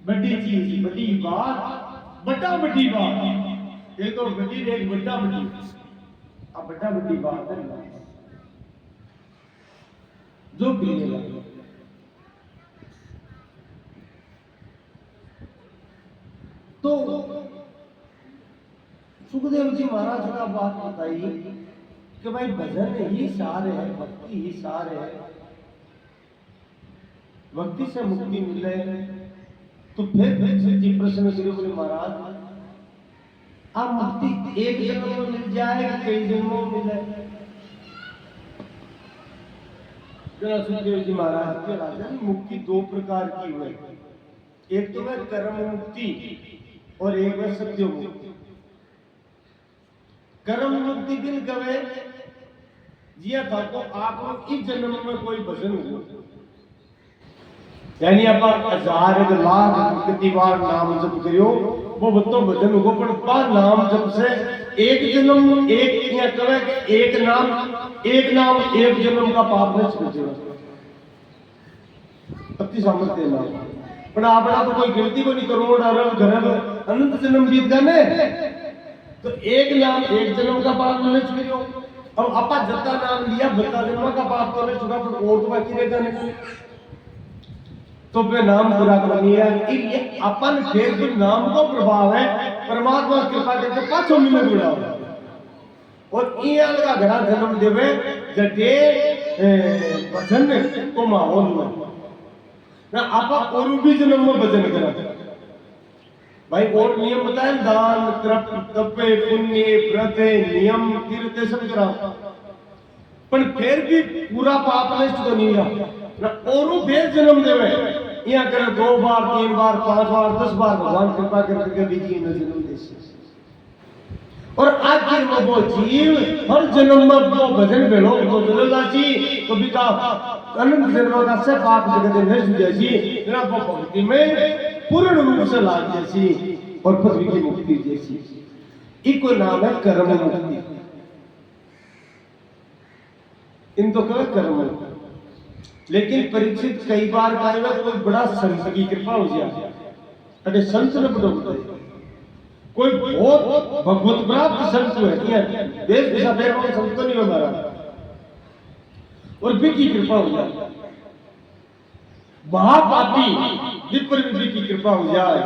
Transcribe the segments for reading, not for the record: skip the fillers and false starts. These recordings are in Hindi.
बड़ी चीज बड़ी बात बड़ी बात ये तो बड़ी एक बड़ी अब बड़ी बात है जो प्रिय तो सुखदेव जी महाराज का बात बताई कि भाई भजन ही सार है, भक्ति ही सार है। भक्ति से मुक्ति मिले तो फिर जी प्रश्न करो, बोले महाराज आप मुक्ति एक जन्म में मिल जाए कि कई जन्मों में मिले? जरा सुखदेव जी महाराज के राजा मुक्ति दो प्रकार की हुई, एक तो है कर्म मुक्ति और एक है सत्य मुक्ति। कर्म मुक्ति दिन कवे जिया था तो आप इस जन्म में कोई भजन हो, यानी आप 1000 लाख कितनी बार नाम जप करियो वो बतो भजन होगो, पर बार नाम जप से एक जन्म एक या कहे कि एक नाम एक जन्म का पाप नष्ट कर देगा। अति सामर्थ्य नाम पर आपड़ा तो कोई गलती को नहीं, करोड़ अरब घरब अनंत जन्म बीत गए तो एक नाम एक जन्म का पाप नष्ट करियो। अब आपा जता नाम लिया बता जन्म का पाप तो नष्ट होगा, पर और तो बाकी रहेगा नहीं, तो वे नाम पूरा करनी है। ये अपन फिर जो नाम को प्रभाव है परमात्मा कृपा करके पाछो मिले जुड़ा और ये अलगा घरा जन्म देवे जटे भजन को माहौल में ना आपा और भी जन्म में भजन करा भाई। और नियम बताए दान तप तपे पुण्य व्रत नियम तीर्थ सब करा, पर फिर भी पूरा पाप नष्ट तो नहीं रहा ना और फिर जन्म देवे यहाँ करे 2 बार 3 बार 5 बार 10 बार भगवान कृपा करके बीजी जन्म दे। और आखिर में वो जीव हर जन्म में वो भजन भेलो तो जलदासी तो बिका अनंत जन्मों का से पाप जगत नष्ट जैसी ना वो भक्ति में पूर्ण रूप से लाग जैसी और पृथ्वी की मुक्ति जैसी। इको नाम है कर्म मुक्ति। इन तो कहे कर्म, लेकिन परीक्षित कई बार कहे कोई बड़ा संत की कृपा हो जाए, अरे संत ने बड़ो कोई बहुत भगवत प्राप्त संत है देश दिशा दे रहा संत नहीं हो मारा और भी की कृपा हो जाए, महापापी विपर भी की कृपा हो जाए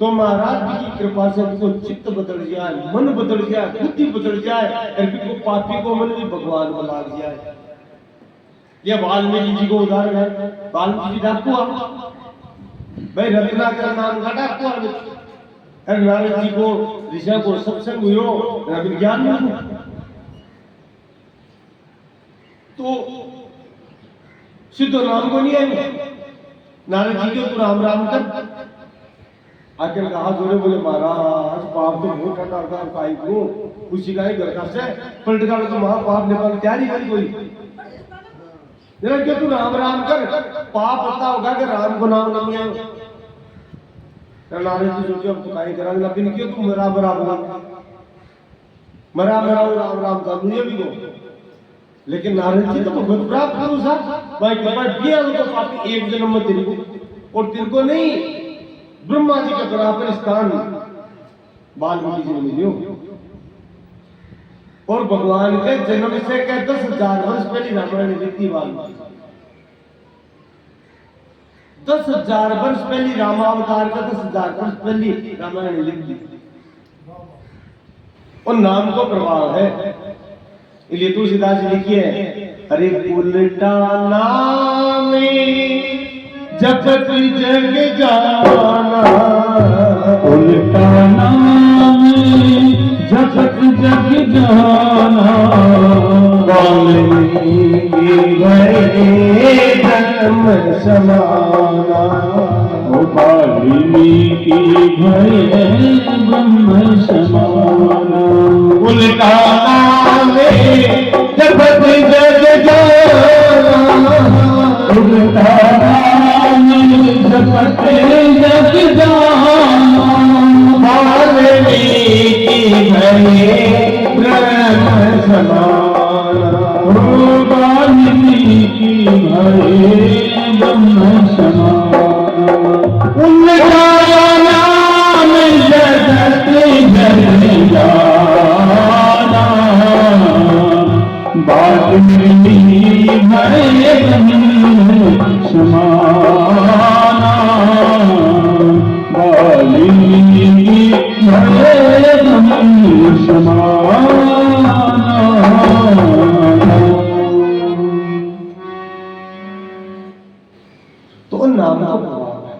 तो महाराज जी की कृपा से उनको चित्त बदल जाए, मन बदल जाए, बुद्धि बदल जाए और को पापी को मन भी भगवान को लाग जाए। यह वाल्मीकि जी को उदाहरण है। वाल्मीकि जी डाकू भाई रत्नाकर नाम का डाकू अरे नारद जी को ऋषि को सत्संग हुयो विज्ञान में तो सिद्ध नाम को नहीं आए नारद जी को राम राम कर आकर कहा जोड़े, बोले महाराज पाप तो बहुत हटा पाई को उसी का ही घर का से पलट का तो महा पाप निकाल तैयारी करी कोई जरा क्यों तू राम राम कर पाप पता होगा कि राम को नाम नहीं आए। नारद जी सोचे अब तो काई करा लेकिन क्यों तू मरा राम राम का ये भी को, लेकिन नारद जी तो भगवत प्राप्त करो साहब भाई कृपा किया तो पापी एक जन्म में तेरे को और तेरे को नहीं ब्रह्मा जी के बराबर स्थान वाल्मीकि जी ने मिलियो और भगवान के जन्म से के 10,000 वर्ष पहले रामायण लिखी वाल्मीकि 10,000 वर्ष पहले रामावतार का 10,000 वर्ष पहले रामायण लिख दी और नाम को प्रभाव है। इसलिए तुलसीदास जी लिखिए अरे उल्टा नाम जगत जग जाना, उल्टा नाम जगत जग जाना, वाल्मीकि भये जन्म समाना, वाल्मीकि भये ब्रह्म समाना। उल्टा नाम जगत जग जाना, उल्टा नाम जगत जग जाना, वाल्मीकि भये ब्रह्म समाना, वाल्मीकि भये ब्रह्म समान। उनका नाम जगत जन जाना, बात मिली भये ब्रह्म समाना, बाली भये ब्रह्म समाना। तो नाम का प्रभाव है।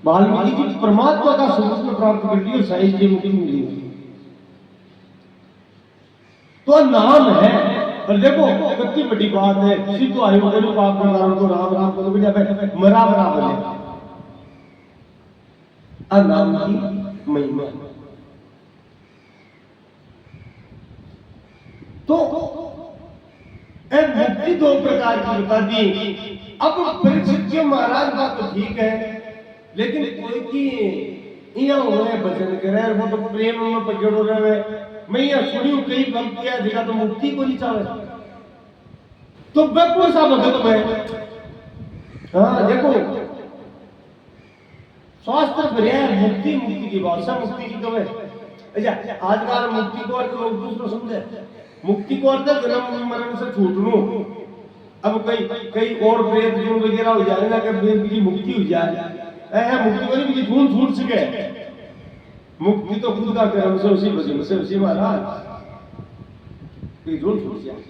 वाल्मीकि जी परमात्मा का स्वरूप में प्राप्त कर लिया, साहित्य मुक्ति मिली। तो नाम है। और देखो कितनी बड़ी बात है, सिद्ध आयु बोलो पाप का नाम को राम राम बोलो भी जाए मरा मरा बोले। नाम की महिमा। तो मुक्ति दो प्रकार की बता दी। अब परीक्षित जी महाराज बात तो ठीक है, लेकिन कोई की यहाँ हुए भजन करे वो तो प्रेम में पकड़ो रहे। मैं यहाँ सुनी हूँ कई भक्तियां जगह तो मुक्ति को नहीं चाहे, तो बेपुर सा भगत में। हाँ देखो शास्त्र भरिया है मुक्ति, मुक्ति की भाषा मुक्ति की तो है। अच्छा आजकल मुक्ति को अर्थ लोग दूसरा समझे। मुक्ति को अर्थ जन्म मरण से छूटना। अब कई और प्रेत जून वगैरह हो जाए ना, कि मुक्ति हो जाए। मुक्ति को नहीं झूठ छूट सके। मुक्ति तो खुद का कर्म से उसी भजन से उसी महाराज झूठ छूट जाए।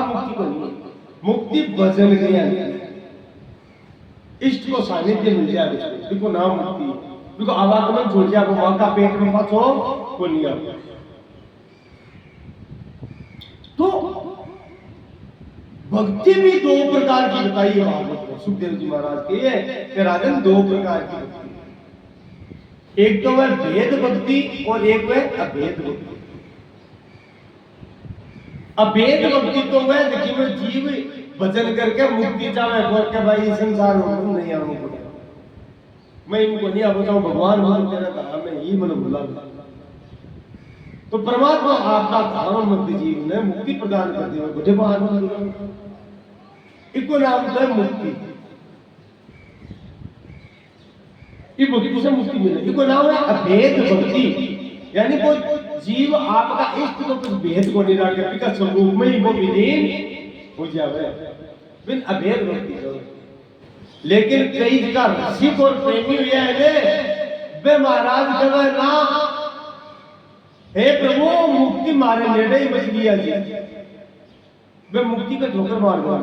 मुक्ति को नहीं, मुक्ति भजन के इष्ट को सानिध्य मिल जाए, देखो नाम मुक्ति। देखो आवागमन छोड़ जाए, वो मां का पेट में पाछो को नहीं आ। तो भक्ति भी दो प्रकार की बताई है भागवत में सुखदेव जी महाराज के राजन। दो प्रकार की भक्ति, एक तो है भेद भक्ति और एक है अभेद भक्ति। अभेद भक्ति तो वह देखिए मैं जीव भजन करके मुक्ति चाहे बोल के भाई संसार में नहीं आऊं को मैं इनको नहीं अब बताऊं भगवान बोल तेरा धाम में ही मन भूला। तो परमात्मा आपका धाम मुक्ति जीव ने मुक्ति प्रदान कर दिया। बुझे बात इको नाम है मुक्ति। ये भक्ति से मुक्ति मिले, इको नाम है अभेद भक्ति। यानी कोई जीव आपका इष्ट को कुछ भेद को नहीं रखे, पिका स्वरूप में ही वो विलीन हो जावे, बिन अभेद भक्ति करो। लेकिन कई का रसिक और प्रेमी हुआ है बे महाराज कहे ना हे प्रभु मुक्ति मारे नेड़े ही बच गया जी, वे मुक्ति का ठोकर मार गया।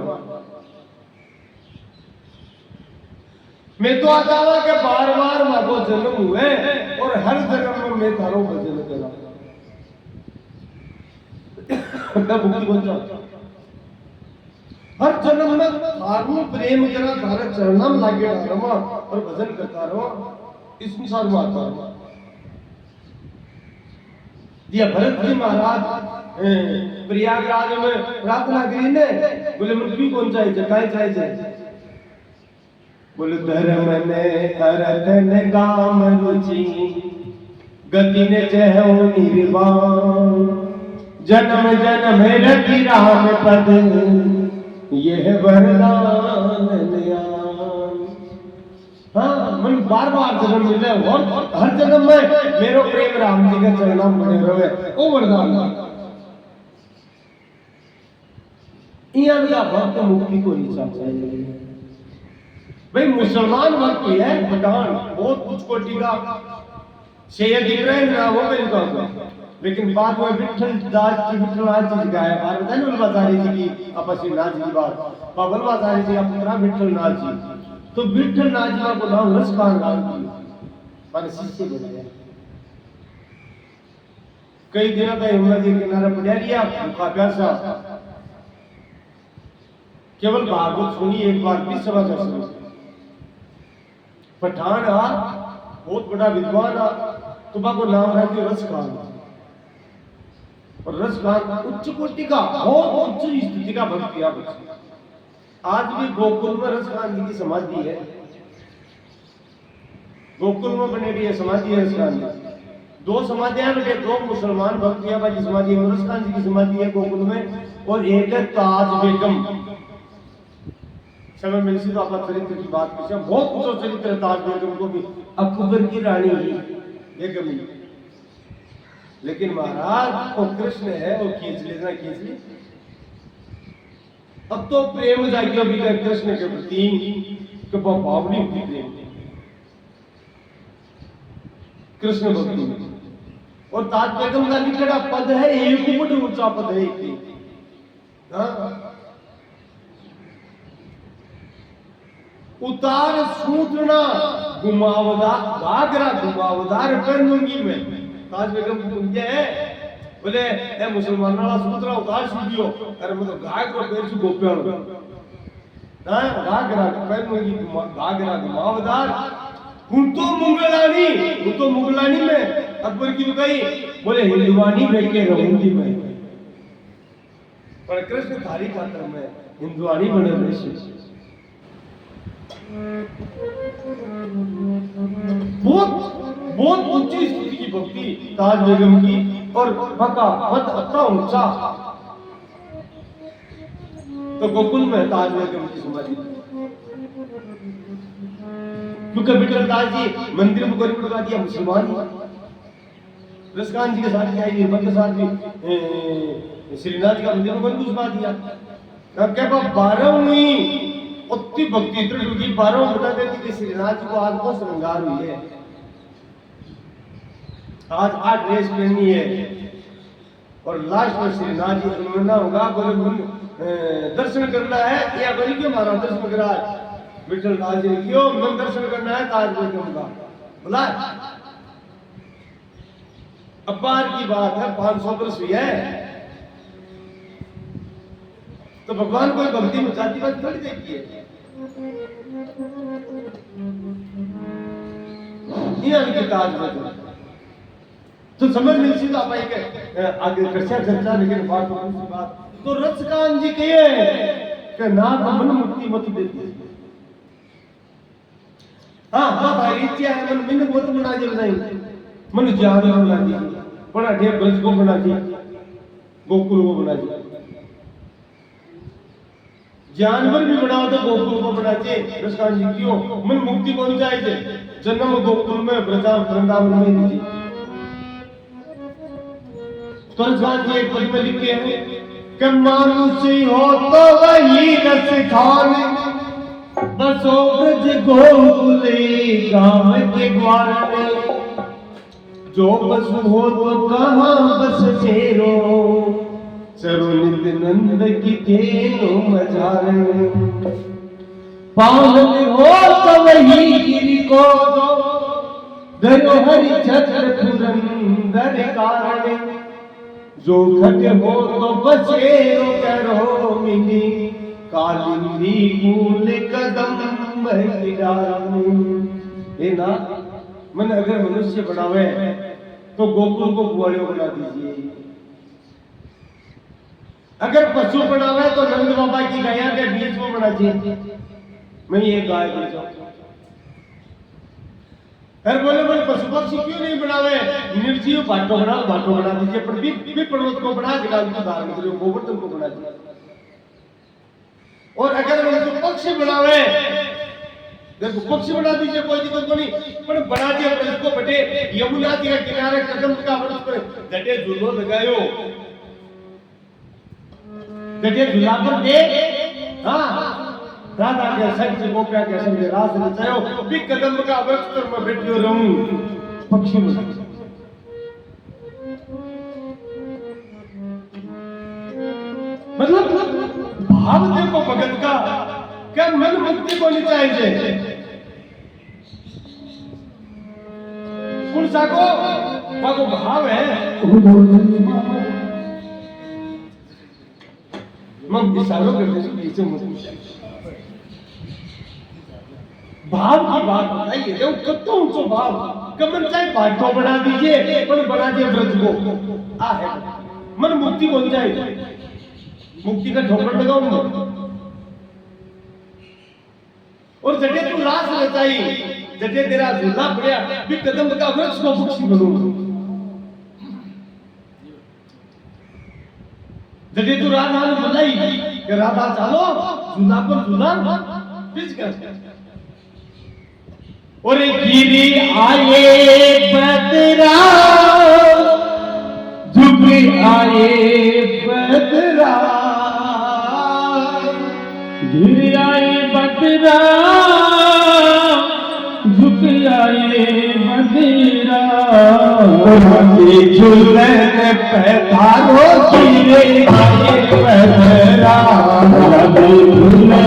मैं तो आता हुआ कि बार बार मारो जन्म हुए और हर जन्म में मैं थारो भजन करा। मुक्ति कौन सा हर जन्म में थारू प्रेम करा, थारे चरणों में लागे रमा और भजन करता रहो। इस संसार में आता रहो। दिया भरत जी महाराज प्रयागराज में प्रार्थना करी ने, बोले मृत्यु कौन चाहिए काय चाहिए? बोले धर्म ने अर्थ ने काम रुचि गति ने चहो निर्वाण जन्म जन्म रखी राम पद यह वरदान न्याय। हाँ मन बार बार जन्म मिले और हर जन्म में मेरो प्रेम राम जी के चरणों में बने रहे, ओ वरदान। यहाँ भक्त मुक्ति को नहीं चाहिए भाई। मुसलमान भक्त है पठान बहुत कुछ कोटि का सैयद इब्राहिम ना वो मेरे कहूँगा, लेकिन बाद में विठल दास जी विठलनाथ जी का है बात बताए बलवाचारी जी की आपसी नाथ जी की बात बलवाचारी जी का पुत्र विठलनाथ जी। तो विठलनाथ जी को नाम रसखान नाम किया माने शिष्य बनाया। कई दिनों तक यमुना जी किनारे पड़ा लिया भूखा प्यासा, केवल भागवत सुनी एक बार भी सभा कर सुनी। पठान आ बहुत बड़ा विद्वान आ, तो बाको नाम है कि रसखान। और रसखान उच्च कोटि का बहुत उच्च स्थिति का भक्ति है। आज भी गोकुल में रसखान जी की समाधि है, गोकुल में बने रही है समाधि है रसखान जी। दो समाधियां बने, दो मुसलमान भक्तियां की समाधि है, रसखान जी की समाधि है गोकुल में। और एक है ताज बेगम। समय मिल सी तो आप चरित्र की बात कर, बहुत ऊंचा चरित्र है ताज बेगम को भी, अकबर की रानी ही बेगम ही। लेकिन महाराज वो कृष्ण है, वो खींच लेना खींच ले। अब तो प्रेम जागियो भी कर कृष्ण के प्रति कि बावली हुई प्रेम कृष्ण भक्ति में। और ताज बेगम का निकटा पद है, एक फुट ऊंचा पद है एक। उतार सूतना घुमावदार घाघरा घुमावदार पहनूंगी मैं। ताज बेगम को बोलते हैं, बोले ए मुसलमान वाला सूत्रा उतार सूटियो, अरे मैं तो घाघरा पहन सु गोपियां ना घाघरा पहनूंगी घाघरा घुमावदार। हूं तो मुगलानी में अकबर की लुगाई, बोले हिंदुवानी में के रहूंगी मैं। पर कृष्ण थारी खातर में हिंदुवानी बने रही। बहुत ऊंची स्थिति की भक्ति ताज बेगम की, और पका मत इतना ऊंचा। तो गोकुल में ताज बेगम की समाधि, क्योंकि विठल दास जी मंदिर में गरीब लगा दिया मुसलमान। रसकान जी के साथ आई, निर्मल के साथ भी श्रीनाथ जी का मंदिर में बंद घुसवा दिया। क्या 12 हुई उतनी भक्ति इतनी डूबी, 12 बता देती कि श्रीनाथ जी को आज बहुत श्रृंगार हुई है, आज 8 ड्रेस पहननी है। और लास्ट में श्रीनाथ जी अनुमना होगा, बोले दर्शन करना है या बोली क्यों मारा दर्शन करा विठल दास जी ने, क्यों मन दर्शन करना है ताज बेगम का। बोला अपार की बात है, 500 वर्ष हुई है, तो भगवान कोई भक्ति में जाति बात थोड़ी देखी है। ये ताज बेगम तो समझ मिल सी तो आप आगे चर्चा, लेकिन बात तो रसकान जी कहे कि ना मन मुक्ति मत देती। हाँ भाई इच्छा है, मन मिन मत बना दे, नहीं मन ज्ञान बना दी, बड़ा ढेर ब्रज को बना दी, गोकुल को बना दी। जानवर भी बनाओ तो गोकुल को बनाते। रसकान जी क्यों मन मुक्ति कौन चाहिए, जन्म गोकुल में वृंदावन में दीजिए। तो रसकान जी एक पद में लिखे हैं कि मानुषी हो तो वही रस खाने, बसो ब्रज गोकुले गाँव के ग्वार में। जो बसु हो तो कहाँ बस मेरो, चरो नित्य नंद की तेनो मजार में। पावन हो तो वही गिरि को धरो हरि छत्र पुरंदर कारण। जो खट हो तो बसेरो करो मिली, कालिंदी कूल कदम हे ना मन अगर मनुष्य बनावे तो गोकुल को कुआड़ियों बना दीजिए, अगर पशु बनावे तो नंद बाबा की गाया के बीच में बना दीजिए। मैं ये गाय बेचो, हर बोले बोले पशु पक्षी क्यों नहीं बनावे, निर्जीव बाटो बना दीजिए। पर भी पर्वत को बना दिया, धारण करो गोवर्धन को बना दिया। और अगर वो पक्षी बनावे, देखो पक्षी बना दीजिए, कोई दिक्कत नहीं, पर बना दिया ब्रज को बटे यमुना जी का किनारे कदम का वृक्ष पर गटे झूलो लगायो, गटे झूला पर दे। हाँ राधा के संग गोपिया के संग रास रचायो, भी कदम का वृक्ष पर मैं बैठियो रहूं पक्षी बना। मतलब भाव देखो भगत का, क्या मन मुक्ति को नहीं चाहिए। कौन सा को भाव है, हम इशारों करते हैं पीछे मुझे भाव की बात बताइए। देखो कितना ऊंचा भाव, कमर चाहे बाटो बना दीजिए, पर बना दिए ब्रज को आ है मन मुक्ति को नहीं चाहिए। मुक्ति का ठोकर लगाऊंगा और जटे तू रास रचाई, जटे तेरा झूला पड़िया, भी कदम का वृक्ष को पक्षी बनूंगा। जदे तू राधा ने बुलाई कि राधा चलो झूला पर झूला बीच कर और गिरी आए बदरा झुक आए बदरा गिर आए बदरा झुक आए बदरा झूलन पैधारो गिरे आए बदरा झूलन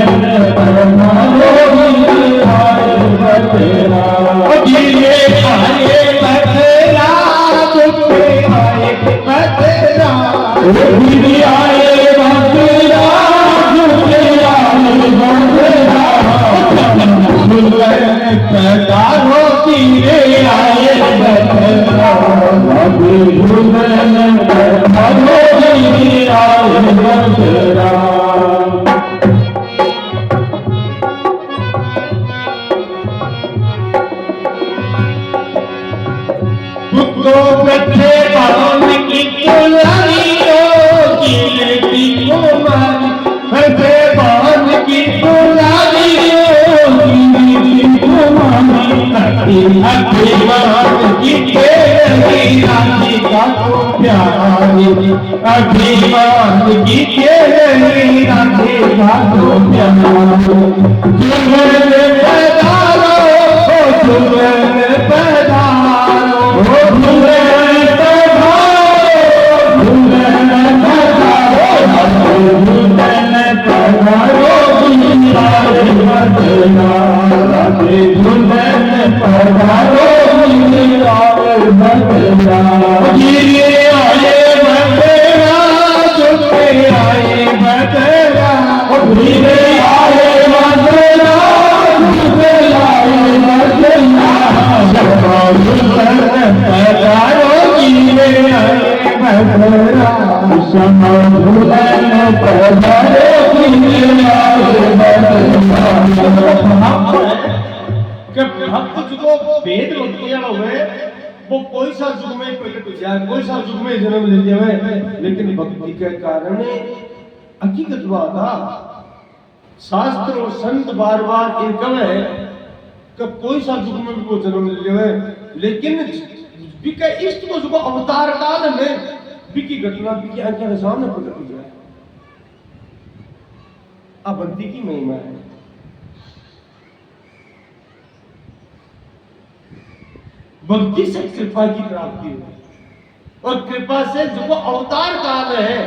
पैधारो गिरे आए बदरा गिरे आए बदरा झुक आए बदरा गिर आए बदरा पैदारो गिरे आए बदरा झूलन पैधारो गिरे आए बदरा तो बच्चे बावन की कुलारियों गिरती कुमारी बच्चे बावन की कुलारियों गिरती कुमारी अभिमान की तेरी रानी का तो प्यारी अभिमान की तेरी रानी का तो प्यारी जुगल पैदारो जुगल पैदारो भक्त जो भेद भक्तियां हुए वो कोई सा युग में प्रकट हो जाए कोई सा युग में जन्म ले जाए लेकिन भक्ति के कारण हकीकत बात था शास्त्र और संत बार बार इन कवे कि कोई सा युग में भी वो जन्म ले जाए लेकिन बिके इष्ट को जो अवतार काल में बिकी घटना बिकी आंखों के सामने प्रकट हो जाए अब भक्ति की महिमा है भक्ति से कृपा की प्राप्ति है और कृपा से जो अवतार काल है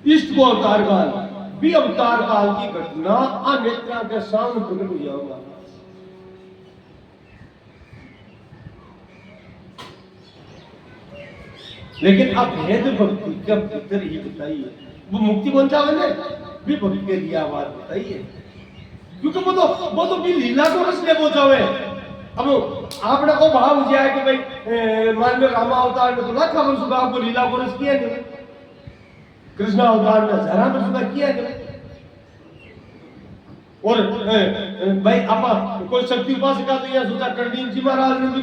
इष्ट को अवतार काल भी अवतार काल की घटना अनेत्रा के सामने प्रकट हो जाएगा लेकिन अब भेद भक्ति का भीतर ही बताइए वो मुक्ति बन जावे ना भी भक्ति के लिए आवाज बताइए क्योंकि वो तो भी लीला को रस ले वो जावे अब आपने को भाव दिया है कि भाई मान लो रामा अवतार में तो लाखों वर्ष का आपको लीला को रस किया नहीं कृष्ण अवतार में हजारों वर्ष का किया नहीं और भाई आपा कोई शक्ति उपासका तो यह सोचा कर्णीन जी महाराज ने भी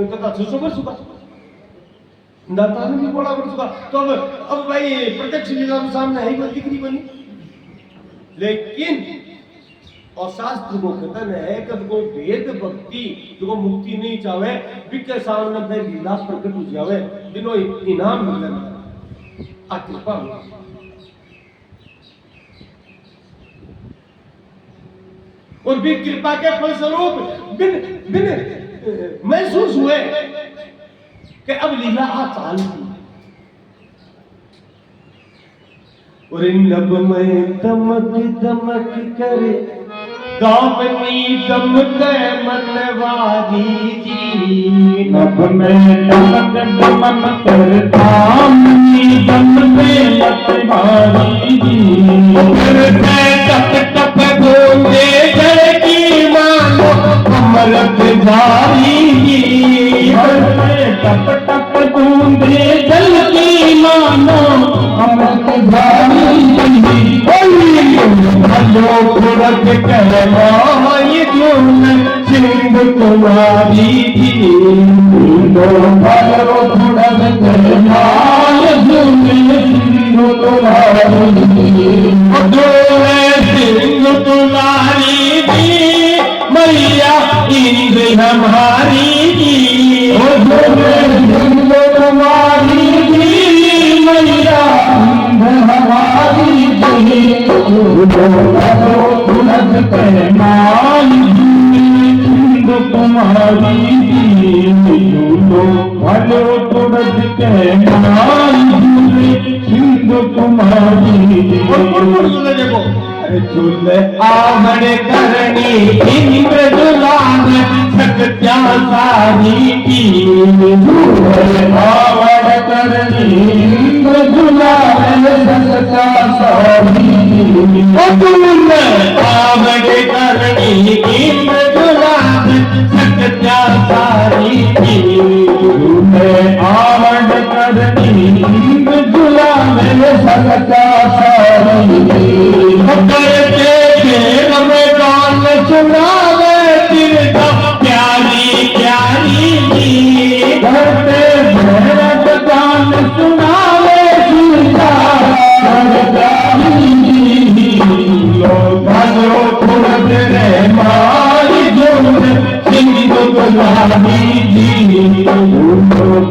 कथा 600 वर्ष का दाता ने भी बड़ा वर्ष का तो अब भाई प्रत्यक्ष लीला के सामने है ही दिख रही बनी लेकिन और शास्त्र को कथन है कि कोई भेद भक्ति जो मुक्ति नहीं चाहे बिके सामने पे लीला प्रकट हो जावे बिनो इनाम मिलने आ कृपा और भी कृपा के फलस्वरूप बिन बिन महसूस हुए कि अब लीला आ चाल की और नभ में दमक दमक करे दामनी दमके मनवारी जी नभ में दमक दमक कर दामनी दमके मनवारी जी टप टप बूंदे जल की मानो अमृत धारी जी टप टप बूंदे जल की मानो अमृत धारी भलो खुरक कहवाई धुन सिंधु तुम्हारी जी भलो खुरक कहवाई धुन तुम्हारी डोले सिंह तुम्हारी जी मैया इंद्र हमारी जी डोले सिंह तुम्हारी जी मैया इंद्र हमारी जी तुलस पैमान सिंह तुम्हारी जी भलो तुलस पैमान सिंह तुम्हारी देखो झूल आवड़ करनी इंद्र दुलान सत्या सारी की झूल आवड़ करनी इंद्र दुलान सत्या सारी झूल आवड़ करनी इंद्र दुलान सत्या सारी की झूल आवड़ करनी इंद्र दुलान सत्या सारी करते फिर में गान सुनावे तिरका प्यारी प्यारी जी करते फिर गान सुनावे तिरका प्यारी जी भलो खुद रे मारी जोर सिंह गुलाबी जी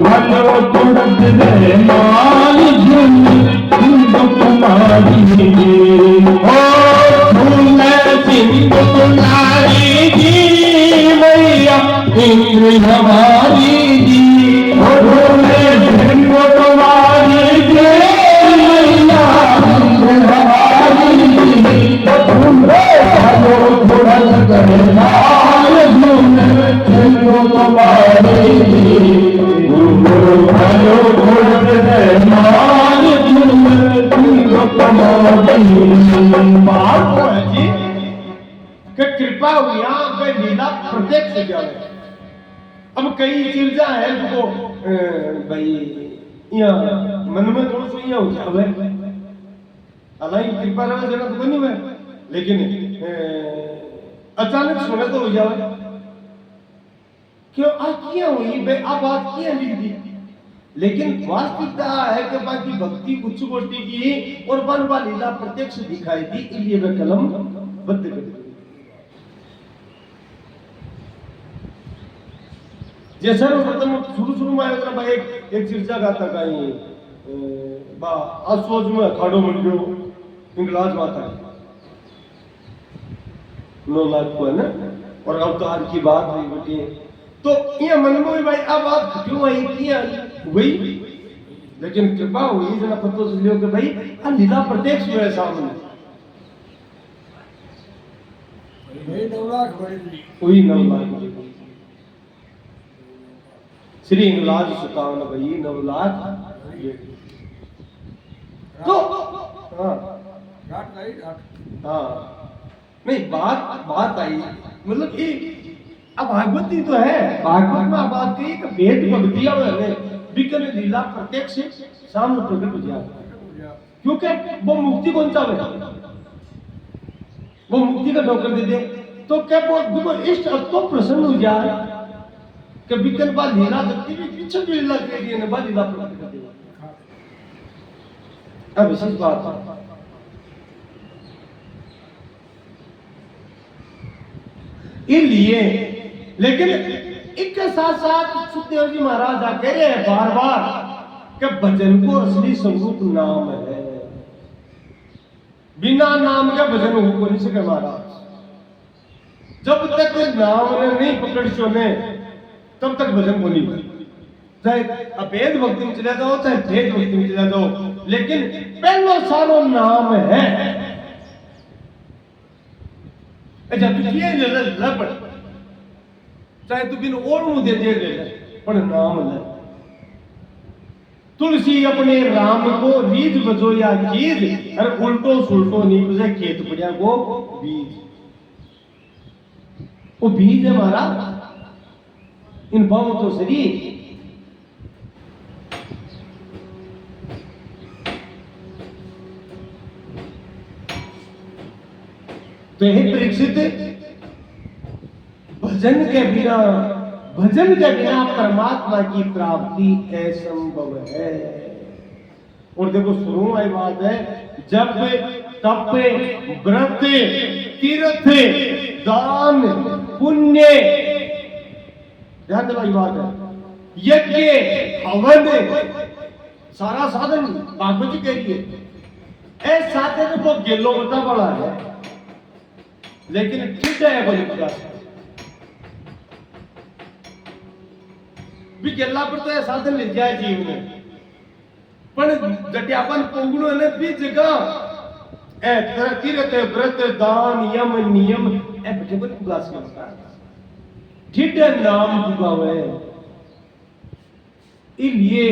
भलो खुद रे मारी जोर सिंह कुमारी सिंह तुम्हारी जी मैया इंद्र हमारी जी डोले सिंह तुम्हारी जी मैया इंद्र हमारी जी तुलस करनाल सिंह तुम्हारी जी भलो तुलस करनाल सिंह तुम्हारी जी कि कृपा हुई पे लीला प्रत्यक्ष जावे। अब कई चीजा है जो भाई यहाँ मन में थोड़ा सा यहाँ हो जावे, हालांकि कृपा रहे जना तो नहीं हुए, लेकिन अचानक सुने तो हो जावे क्यों आ किया हुई बे आ बात किया लिख दी। लेकिन वास्तविकता है कि बाकी भक्ति उच्च कोटि की और बनवा लीला प्रत्यक्ष दिखाई दी, इसलिए मैं कलम बंद कर दी। जैसे सर्वप्रथम शुरू में आया भाई एक चर्चा गाता कहीं बा आसोज में अखाड़ो मंडियो इंगलाज माता है 9 लाख को है ना, और अवतार की बात हुई बेटी तो ये मन में भाई अब बात क्यों आई किया वही, लेकिन कृपा हुई जना पतो से लियो कि भाई आ लीला प्रत्यक्ष हुए सामने वही 9 लाख श्री इंगलाज सुतावन भाई 9 लाख तो हाँ नहीं बात आई मतलब ये अब भागवती तो है, भागवत में बात कही कि भेद भक्तियां में विकल लीला प्रत्यक्ष सामने प्रकट हो जाए, क्योंकि वो मुक्ति कौन सा है, वो मुक्ति का ठोकर दे दे तो क्या वो बिल्कुल इष्ट अब तो प्रसन्न हो जाए कि विकल बा लीला शक्ति भी पीछे भी लीला कर दी है बा लीला प्रकट कर दी। अब विशेष बात है इसलिए, लेकिन इसके साथ साथ सुखदेव जी महाराज कह रहे हैं बार बार कि भजन को असली स्वरूप नाम है, बिना नाम के भजन हो नहीं सके महाराज। जब तक नाम ने नहीं पकड़ चोने तब तक भजन को नहीं बने, चाहे अभेद भक्ति में चले जाओ चाहे भेद भक्ति में चले जाओ, लेकिन पहला सारो नाम है। अच्छा तू किए ले पड़ चाहे तू बिन और मुझे दे ले पर नाम ले। तुलसी अपने राम को रीज बजो या चीज, अरे उल्टो सुल्टो नहीं बजे खेत पड़िया को बीज, वो बीज है हमारा इन भावों तो शरीर। तो यही परीक्षित भजन के बिना परमात्मा की प्राप्ति असंभव है। और देखो शुरू आई बात है, जब तप व्रत तीर्थ दान पुण्य, ध्यान देने बात है, यज्ञ हवन सारा साधन भागवत जी कह रही है। ऐ साधन वो गेलो बता बड़ा है, लेकिन ठीक है बोले प्रकाश भी गेला पर तो ऐसा साधन ले जाए जीव में, पर जटियापन पोगणो ने भी जगह ए तीर्थ व्रत दान यम नियम ए बटे पर प्रकाश का बता ठीक है नाम पुगावे इसलिए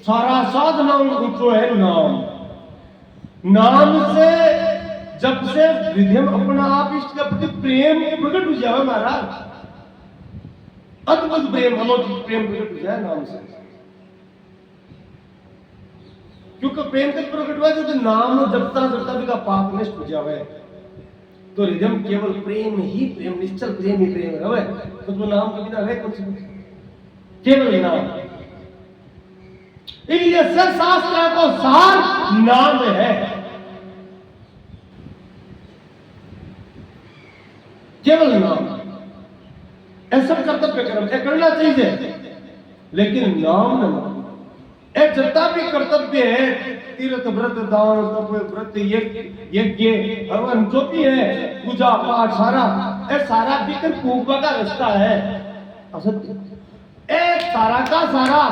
सारा साधना ऊंचो है नाम। नाम से जब से विधियम अपना आप इष्ट का प्रति प्रेम प्रकट हो जाए महाराज, अद्भुत प्रेम अलौकिक प्रेम प्रकट हो जाए नाम से। क्योंकि प्रेम का प्रकट हुआ तो नाम जपता जपता भी का पाप नष्ट हो जाए, तो हृदय केवल प्रेम ही प्रेम, निश्चल प्रेम ही प्रेम रहे, तो नाम के बिना रहे कौन सी केवल नाम। इसलिए शास्त्र को सार नाम है, केवल नाम। ऐसा कर्तव्य कर्म है करना चाहिए, लेकिन नाम न एक जितना भी कर्तव्य है, तीर्थ व्रत दान तप व्रत यज्ञ हवन जो भी है, पूजा पाठ सारा ये सारा बिकर पूर्वा का रास्ता है। एक सारा का सारा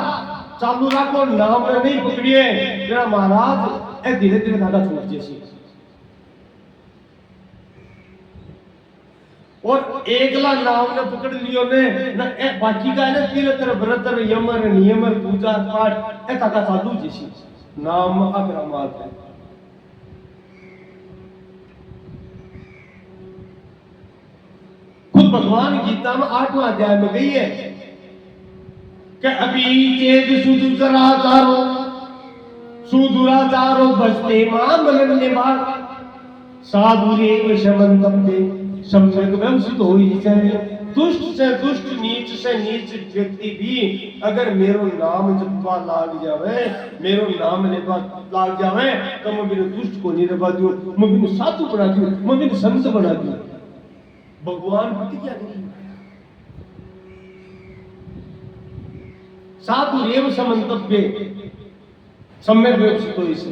चालू रखो, नाम ने नहीं पकड़िए मेरा महाराज, ए धीरे धीरे धागा छूट जैसी। और एकला नाम ने पकड़ लियो ने न ए बाकी का है तीर्थ व्रत यम नियम पूजा पाठ ए धागा चालू जैसी, नाम अग्रमात है। खुद भगवान गीता में 8वां अध्याय में गई है कि अभी चेत सुदुराचारो बसते मां मनन्य भाग साधुरेव शमंतव्ये सम्यक व्यवस्थित होई जाए। दुष्ट से दुष्ट नीच से नीच व्यक्ति भी अगर मेरो नाम जपवा लाग जावे, मेरो नाम लेवा लाग जावे, तो मैं बिनु दुष्ट को नहीं रवा दियो, मैं बिनु साधु बना दियो, मैं बिनु संत बना दियो। भगवान प्रतिज्ञा करी साधुरेव समंतव्ये सम्यक व्यवस्थित होई से,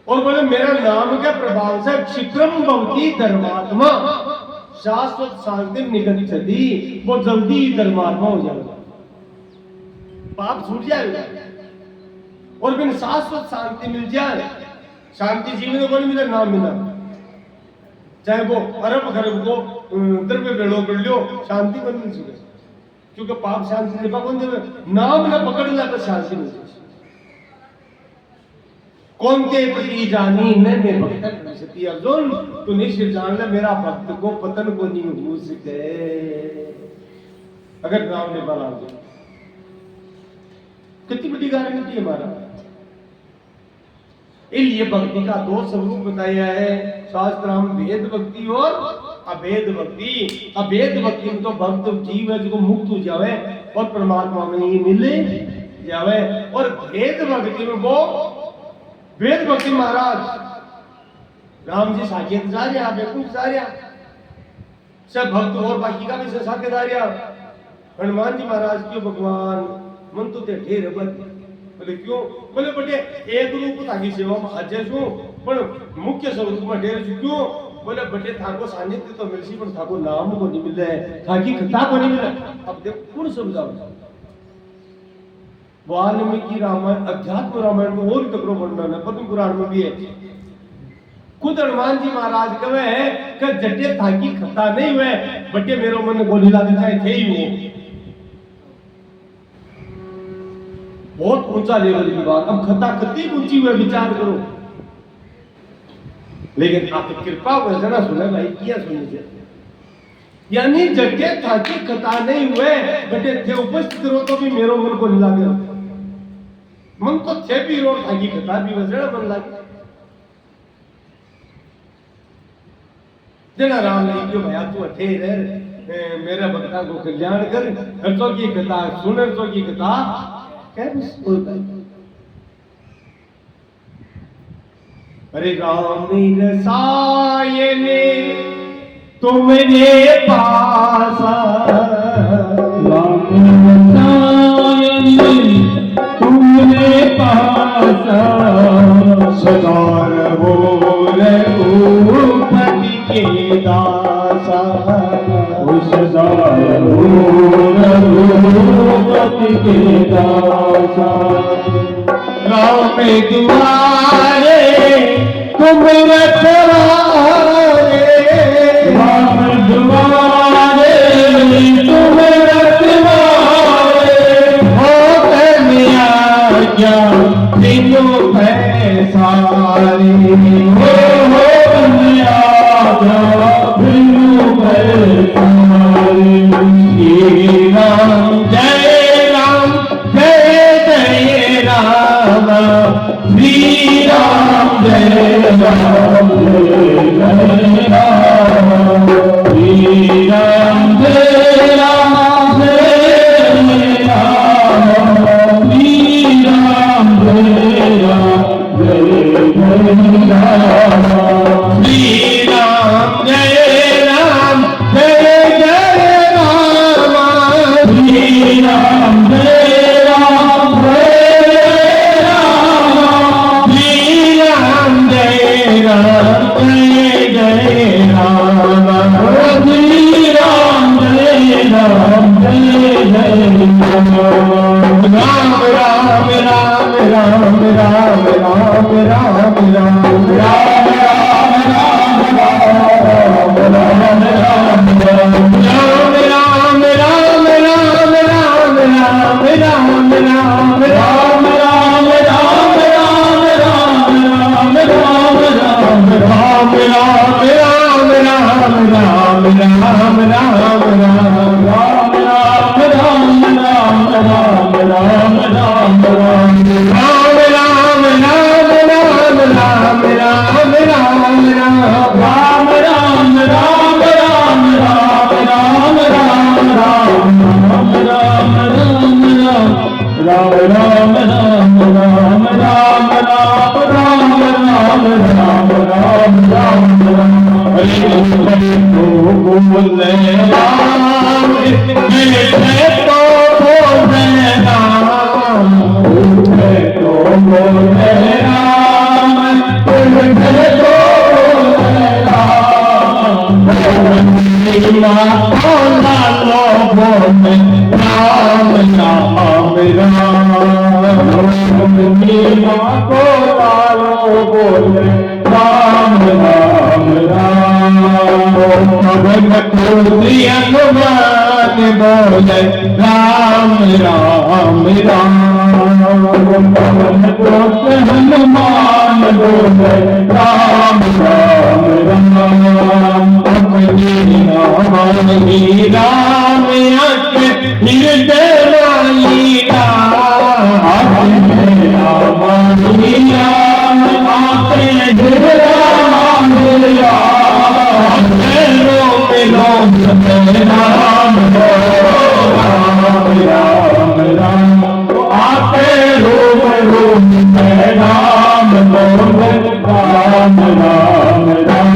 और बोले मेरा नाम के प्रभाव से क्षिप्रम भवति धर्मात्मा शाश्वत शांति निगच्छति, वो जल्दी धर्मात्मा हो जाएगा, पाप छूट जाएगा और बिन शाश्वत शांति मिल जाए। शांति जीवन को नहीं मिला, नाम मिला, चाहे वो अरब खरब को द्रव्य बेड़ो कर लियो, शांति बन नहीं सके, क्योंकि पाप शांति नहीं पाप देवे, नाम न पकड़ ला तो शांति नहीं। कौन के प्रति जानी न मैं भक्त सती अर्जुन, तू निश्चय जान ले मेरा भक्त को पतन को नहीं हो सके अगर नाम ने बना दे। कितनी बड़ी गारंटी है हमारा। इसलिए भक्ति का दो स्वरूप बताया है शास्त्र में, भेद भक्ति और अभेद भक्ति। अभेद भक्ति में तो भक्त जीव है जो मुक्त हो जावे और परमात्मा में ही मिले जावे, और भेद भक्ति में वो वेद भक्ति महाराज राम जी साकेत जा रहे हैं, बेकुंठ जा रहे हैं, सब भक्त और बाकी का भी साकेत जा रहे हैं। हनुमान जी महाराज क्यों भगवान मन तो ढेर बोले क्यों, बोले बटे एक रूप थाकी सेवा में अजय छू पर मुख्य स्वरूप में ढेर छू, क्यों बोले बटे थाको सानिध्य तो मिलसी पर थाको नाम को नहीं मिल है, थाकी कथा को नहीं मिल है। अब देखो कौन समझाओ, वाल्मीकि रामायण अध्यात्म रामायण में और तकरो वर्णन है, पद्म पुराण में भी है। खुद हनुमान जी महाराज कहे कि जटे थाकी खता नहीं हुए, बटे मेरो मन गोली लागे चाहे थे ही वो। बहुत ऊंचा लेवल की बात, अब खता कितनी ऊंची हुए विचार करो। लेकिन आप कृपा वैसा सुने भाई, क्या सुनिए, यानी जटे थाकी खता नहीं हुए, बटे थे उपस्थित रहो तो भी मेरो मन को नहीं लागे, मन तो थे भी रोड थाकी खता भी वैसे मन लागे। जना राम नहीं क्यों भैया तू अठे रह, मेरा भक्ता को कल्याण कर, हर्षों की कथा सुन, हर्षों की कथा क्या बोलता है। अरे राम रसायने तुमने पासा, राम रसायने तुमने पासा, सदा रहो रघुपति के दासा, सदा रघुपति के दासा। राम दुआरे तुम रखवारे, राम दुआरे तुम रखवारे, हो कन्या क्या तीनों पैसारे, हो कन्या क्या तीनों पैसारे। श्री राम जय राम जय जय राम, श्री राम जय राम जय राम, श्री राम जय राम जय राम, श्री राम जय राम जय राम, श्री राम जय राम जय जय राम, श्री राम जय राम जय राम, श्री राम जय राम जय जय राम, श्री राम जय राम जय राम। राम राम राम राम राम राम राम राम हनुमान बोले राम राम राम, अपनी राम राम हृदय राम, अपने राम आते राम राम राम राम, आते रोम रोम राम राम राम राम,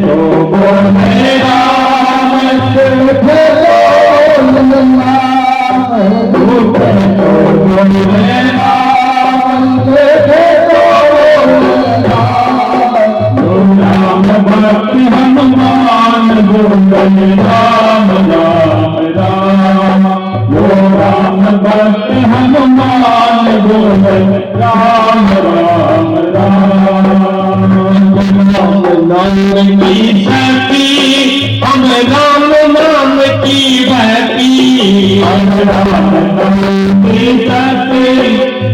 तो बोले राम भक्ति हनुमान बोले राम राम राम, वो राम भक्ति हनुमान बोले राम राम राम। नाम की शक्ति हम राम नाम की भक्ति, हम राम नाम की शक्ति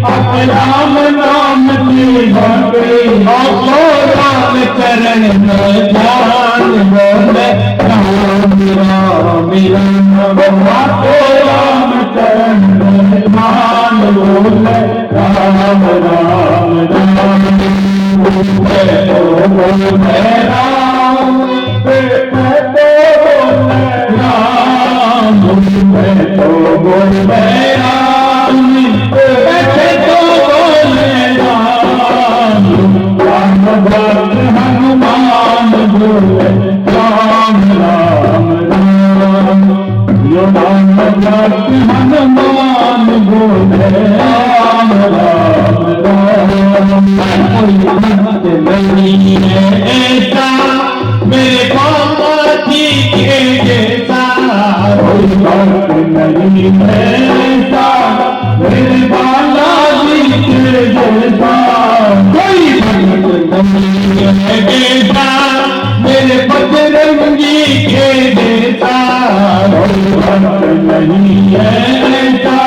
हम राम नाम की भक्ति, राम चरण में ध्यान बोले राम राम राम, राम चरण में ध्यान बोले राम राम राम, बोले राम बोले राम, भक्त हनुमान बोले राम राम राम। यो राम भक्त हनुमान बोले राम राम राम। कोई भक्त नहीं है ऐसा मेरे बाबा जी के जैसा। कोई भक्त नहीं है ऐसा मेरे बाला जी के जैसा। कोई भक्त नहीं है ऐसा मेरे बजरंगी के जैसा। कोई भक्त नहीं है ऐसा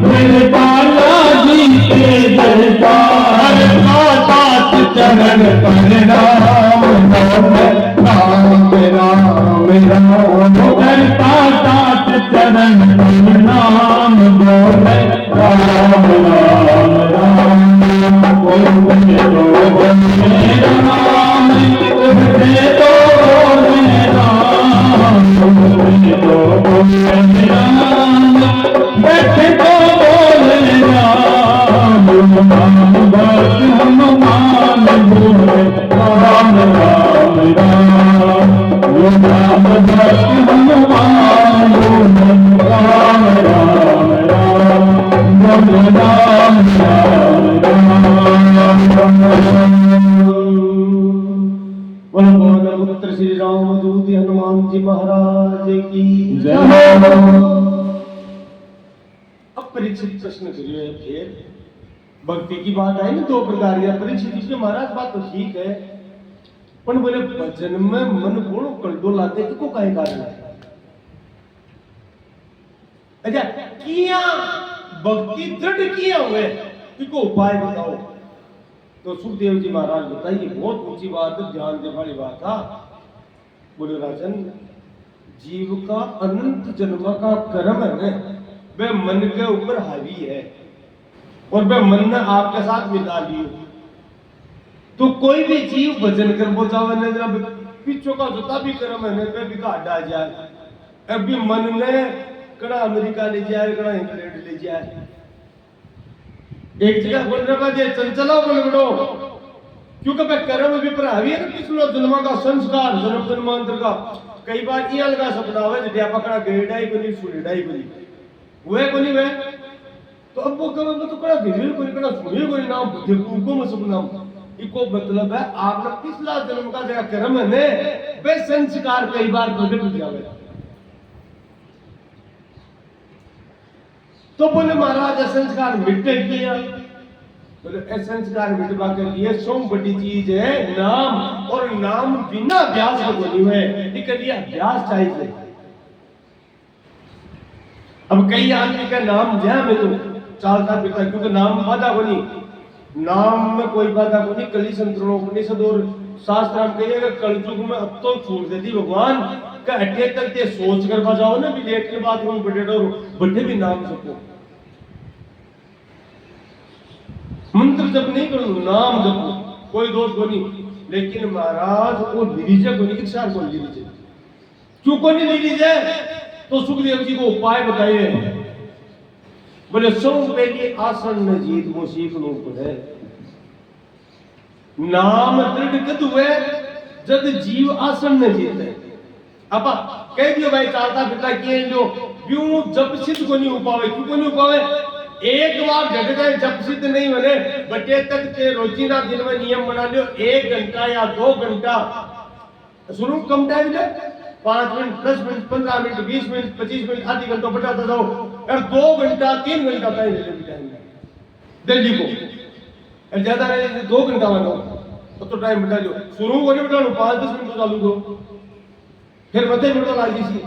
मेरे बाला जी के जैसा। हर सात चरण पर राम राम राम राम राम। हर सात चरण पर नाम बोले राम राम राम। बोले तो बोले राम बोले तो बोले राम। बोले तो बोले राम बैठे तो बोले राम। राम भक्त हनुमान बोले राम राम राम। राम भक्त हनुमान बोले राम राम राम। बोले राम राम राम। बोलो पुत्र श्री राम दूत हनुमान जी महाराज की जय। अब परीक्षित प्रश्न करियो है फिर भक्ति की बात आई ना दो प्रकार की। परीक्षित जी महाराज बात तो ठीक है पर बोले भजन में मन बोलो कल्डो लाते को काहे कारण है। अच्छा किया भक्ति दृढ़ किया हुए इको उपाय बताओ। तो सुखदेव जी महाराज बताइए बहुत ऊंची बात है ध्यान देने वाली बात था। बोले राजन जीव का अनंत जन्म का कर्म है ना वह मन के ऊपर हावी है और वह मन ने आपके साथ मिला लियो। तो कोई भी जीव भजन कर पहुंचावे ने जब पीछो का जोता भी कर्म है ने पे भी काटा जाए। अभी मन ने कड़ा अमेरिका ले जाए कड़ा इंग्लैंड ले जाए एक जगह बोल रहा है चंचला बोल बड़ो क्योंकि वह कर्म भी पर हावी है ना पिछलो जन्म का संस्कार जन्म जन्मांतर का। कई बार ये अलगा सपना हुआ जब पकड़ा गेड़ाई बनी सुड़ाई बनी वह कोनी वह तो अब वो कब तो कड़ा धीरे कोनी कड़ा सुनिए कोनी नाम देखो को मैं सपना इको मतलब है आपने पिछला जन्म का जगह कर्म है ने वे संस्कार कई बार प्रकट हो जावे। तो बोले महाराज संस्कार मिटे किया बोले संस्कार मिटवा के लिए सो बड़ी चीज है नाम और नाम बिना अभ्यास को बनी हुए इसके लिए अभ्यास चाहिए। अब कई आदमी का नाम जय में तो चालता फिरता क्योंकि नाम बाधा बनी नाम में कोई बाधा बनी। कली संतरणों उपनिषद और शास्त्र हम कहिएगा कलयुग में अब तो छोड़ देती भगवान का हटे तक ये सोच कर बजाओ ना भी लेट के बाद हम बड़े भी नाम सको मंत्र जप नहीं करो नाम जपो कोई दोष को नहीं। लेकिन महाराज वो लीजिए को नहीं इच्छा को लीजिए क्यों को नहीं लीजिए। तो सुखदेव जी को उपाय बताइए बोले सौ पहली आसन में जीत वो सीख लो है नाम दृढ़ कद हुए जब जीव आसन में जीते। अब कह दियो भाई चालता फिरता किए जो क्यों जब सिद्ध को नहीं उपावे क्यों को नहीं उपावे। एक बार घट गए जब सिद्ध नहीं बने बटे तक के रोजीना दिन में नियम बना लियो 1 घंटा या 2 घंटा शुरू कम टाइम ले 5 minute 10 minute 15 minute 20 minute 25 minute आधी घंटा बढ़ाता जाओ और 2 घंटा 3 घंटा टाइम ले दिल्ली को ज्यादा नहीं 2 घंटा बनाओ तो टाइम बढ़ा लो शुरू को नहीं बढ़ाओ 5-10 मिनट तो चालू दो फिर मध्य मिनट तो लागी सी।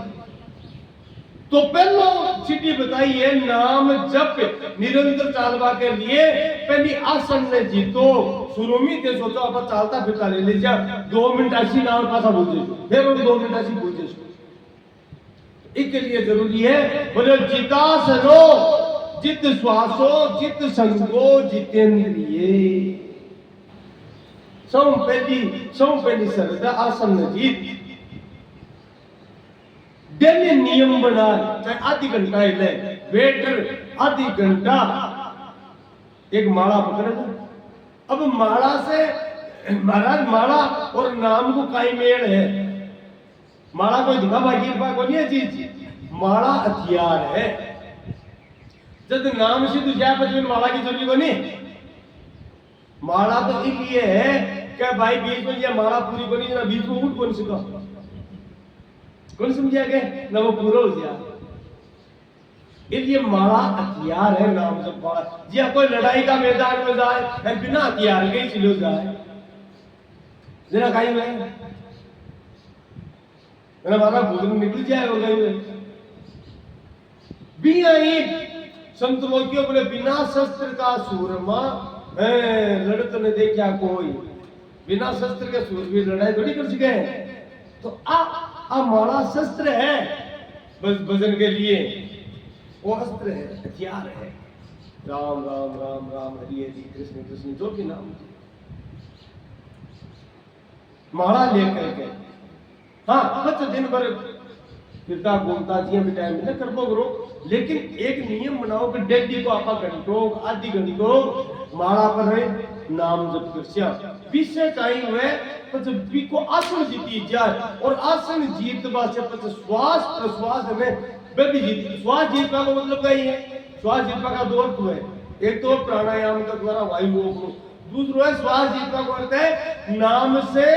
तो पहलो चिट्ठी बताइए नाम जप निरंतर चालवा के लिए पहली आसन में जीतो शुरू में ते सोचो आप चालता फिरता ले लीजिए 2 मिनट ऐसी नाम पासा बोल दे फिर 2 मिनट ऐसी बोल दे इसके लिए जरूरी है बोले जितासनो जित श्वासो जित संगो जितेंद्रिय। सौ पहली सरदा आसन में जीत डेली नियम बना चाहे आधी घंटा ले वेटर आधी घंटा एक माला पकड़े अब माला से महाराज माला और नाम को काई मेल है। माला कोई दिखाबाजी को नहीं है चीज, माला हथियार है। जब नाम से तू जाए बचपन माला की जरूरी को नहीं। माला तो इसलिए है कि भाई बीच में ये माला पूरी को नहीं, ना बीच में उठ कौन सका, कौन समझा के ना वो पूरा हो जाए। इसलिए माला हथियार है। नाम जब माला जी कोई लड़ाई का मैदान में जाए बिना हथियार के ही चलो जाए जरा कहीं में मेरा मारा बुजुर्ग निकल जाए हो गई बिना ही संत मोतियों बोले बिना शस्त्र का सूरमा लड़त ने देखा कोई, बिना शस्त्र के सूरवीर लड़ाई थोड़ी कर सके। तो आ माला शस्त्र है बस भजन के लिए, वो अस्त्र है, हथियार है। राम राम राम राम हरि हरि कृष्ण कृष्ण जो भी नाम माला लेकर के हाँ बच्चे दिन भर फिरता घूमता जिया भी टाइम ना कर करो, लेकिन एक नियम बनाओ कि डेली को आप घंटों आधी घंटों माला पर रहे नाम जप करसिया विषय टाइम है। पच बी को आसन जीती जाए और आसन जीत बासे पच श्वास प्रश्वास में बेबी जीत। श्वास जीतने का मतलब क्या है? श्वास जीतने का दो अर्थ है, एक तो प्राणायाम का द्वारा वायु को, दूसरा है श्वास जीतने का अर्थ है नाम से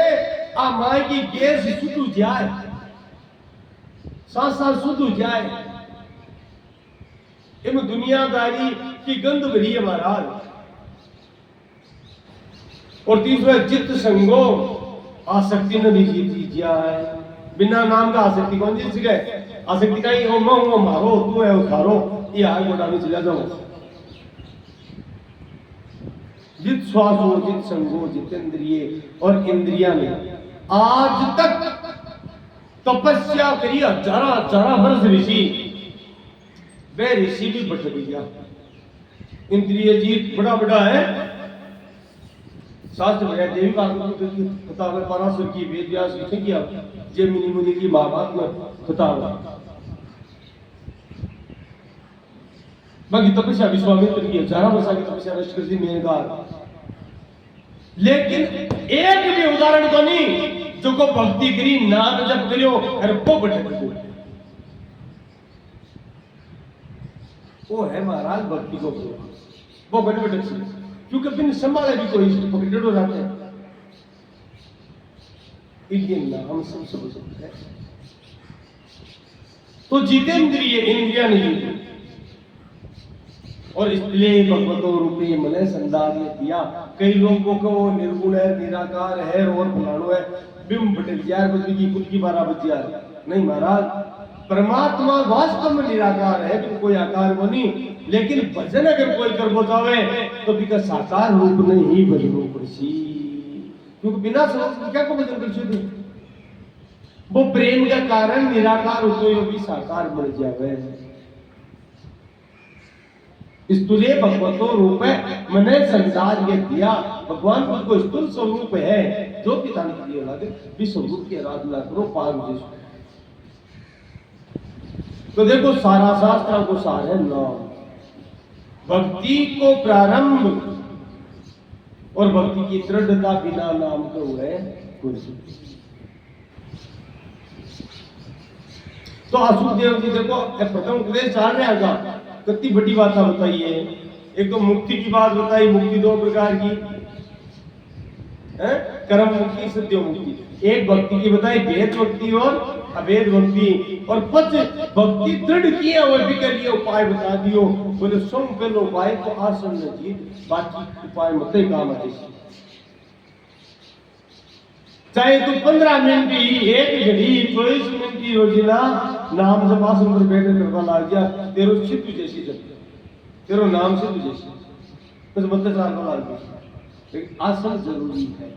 माई की गैस शुद्ध जाए, सांस शुद्ध जाए। इनमें दुनियादारी की गंध भरी है महाराज। और तीसरा चित्त संगो आसक्ति न भी जीती जाए। बिना नाम का आसक्ति कौन जीत सके? आसक्ति का ही ओ मैं मारो तू है उखारो ये आग मोटा में चला जाओ। जित श्वास हो जित संगो जित इंद्रिय और इंद्रिया में आज तक तपस्या करी हजारा वर्ष ऋषि, वे ऋषि भी बट गया। इंद्रिय जीत बड़ा बड़ा है। शास्त्र में देवी का किताब है पराशर की, वेद व्यास की किया, जैमिनी मुनि की महाभारत में किताब है। बाकी तपस्या विश्वामित्र की हजारा वर्षा की तपस्या नष्ट कर दी मेघार। लेकिन एक भी उदाहरण को नहीं जो को भक्ति करी नाम जप करियो अरे वो भटक वो है महाराज भक्ति को वो बड़े भटक से, क्योंकि बिन संभाले भी कोई पकड़े हो जाते हैं। इसलिए नाम सबसे बुजुर्ग है। तो जितेंद्रिय इंद्रिया नहीं और इसलिए भगवतो रूपी मने संदार ने दिया। कई लोगों को वो निर्गुण है निराकार है और फलानो है बिम बटल यार बजे की खुद की 12 बजे यार नहीं महाराज। परमात्मा वास्तव में निराकार है तो कोई आकार वो नहीं, लेकिन भजन अगर कोई कर बतावे तो बिका साकार रूप में ही भजनो पड़सी, क्योंकि बिना स्वरूप क्या को भजन कर सकते? वो प्रेम का कारण निराकार हो तो भी साकार बन जावे। स्तुले भगवतो रूप मने संसार ये दिया। भगवान को स्थूल स्वरूप है जो पिता ने दिया लगे विश्व रूप की आराधना करो पार देश। तो देखो सारा शास्त्र को सार है नाम। भक्ति को प्रारंभ और भक्ति की दृढ़ता बिना नाम के हुए कुछ। तो असुदेव जी देखो प्रथम उपदेश चाल रहे आगा कितनी बड़ी बात बताई है। एक तो मुक्ति की बात बताई, मुक्ति दो प्रकार की है, कर्म मुक्ति सत्य मुक्ति। एक भक्ति की बताई भेद भक्ति और अभेद भक्ति, और पच भक्ति दृढ़ किया और भी कर लिया उपाय बता दियो। बोले सोम पहले उपाय को आसन न जीत, बाकी उपाय मत काम आते। चाहे तो 15 मिनट ही, एक घड़ी 24 मिनट की रोजिना नाम जब आसन पर बैठे करवा लग गया तेरो सिद्ध जैसी जब तेरो नाम सिद्ध जैसी कुछ मतलब चार को लाग गया। लेकिन आसन जरूरी है।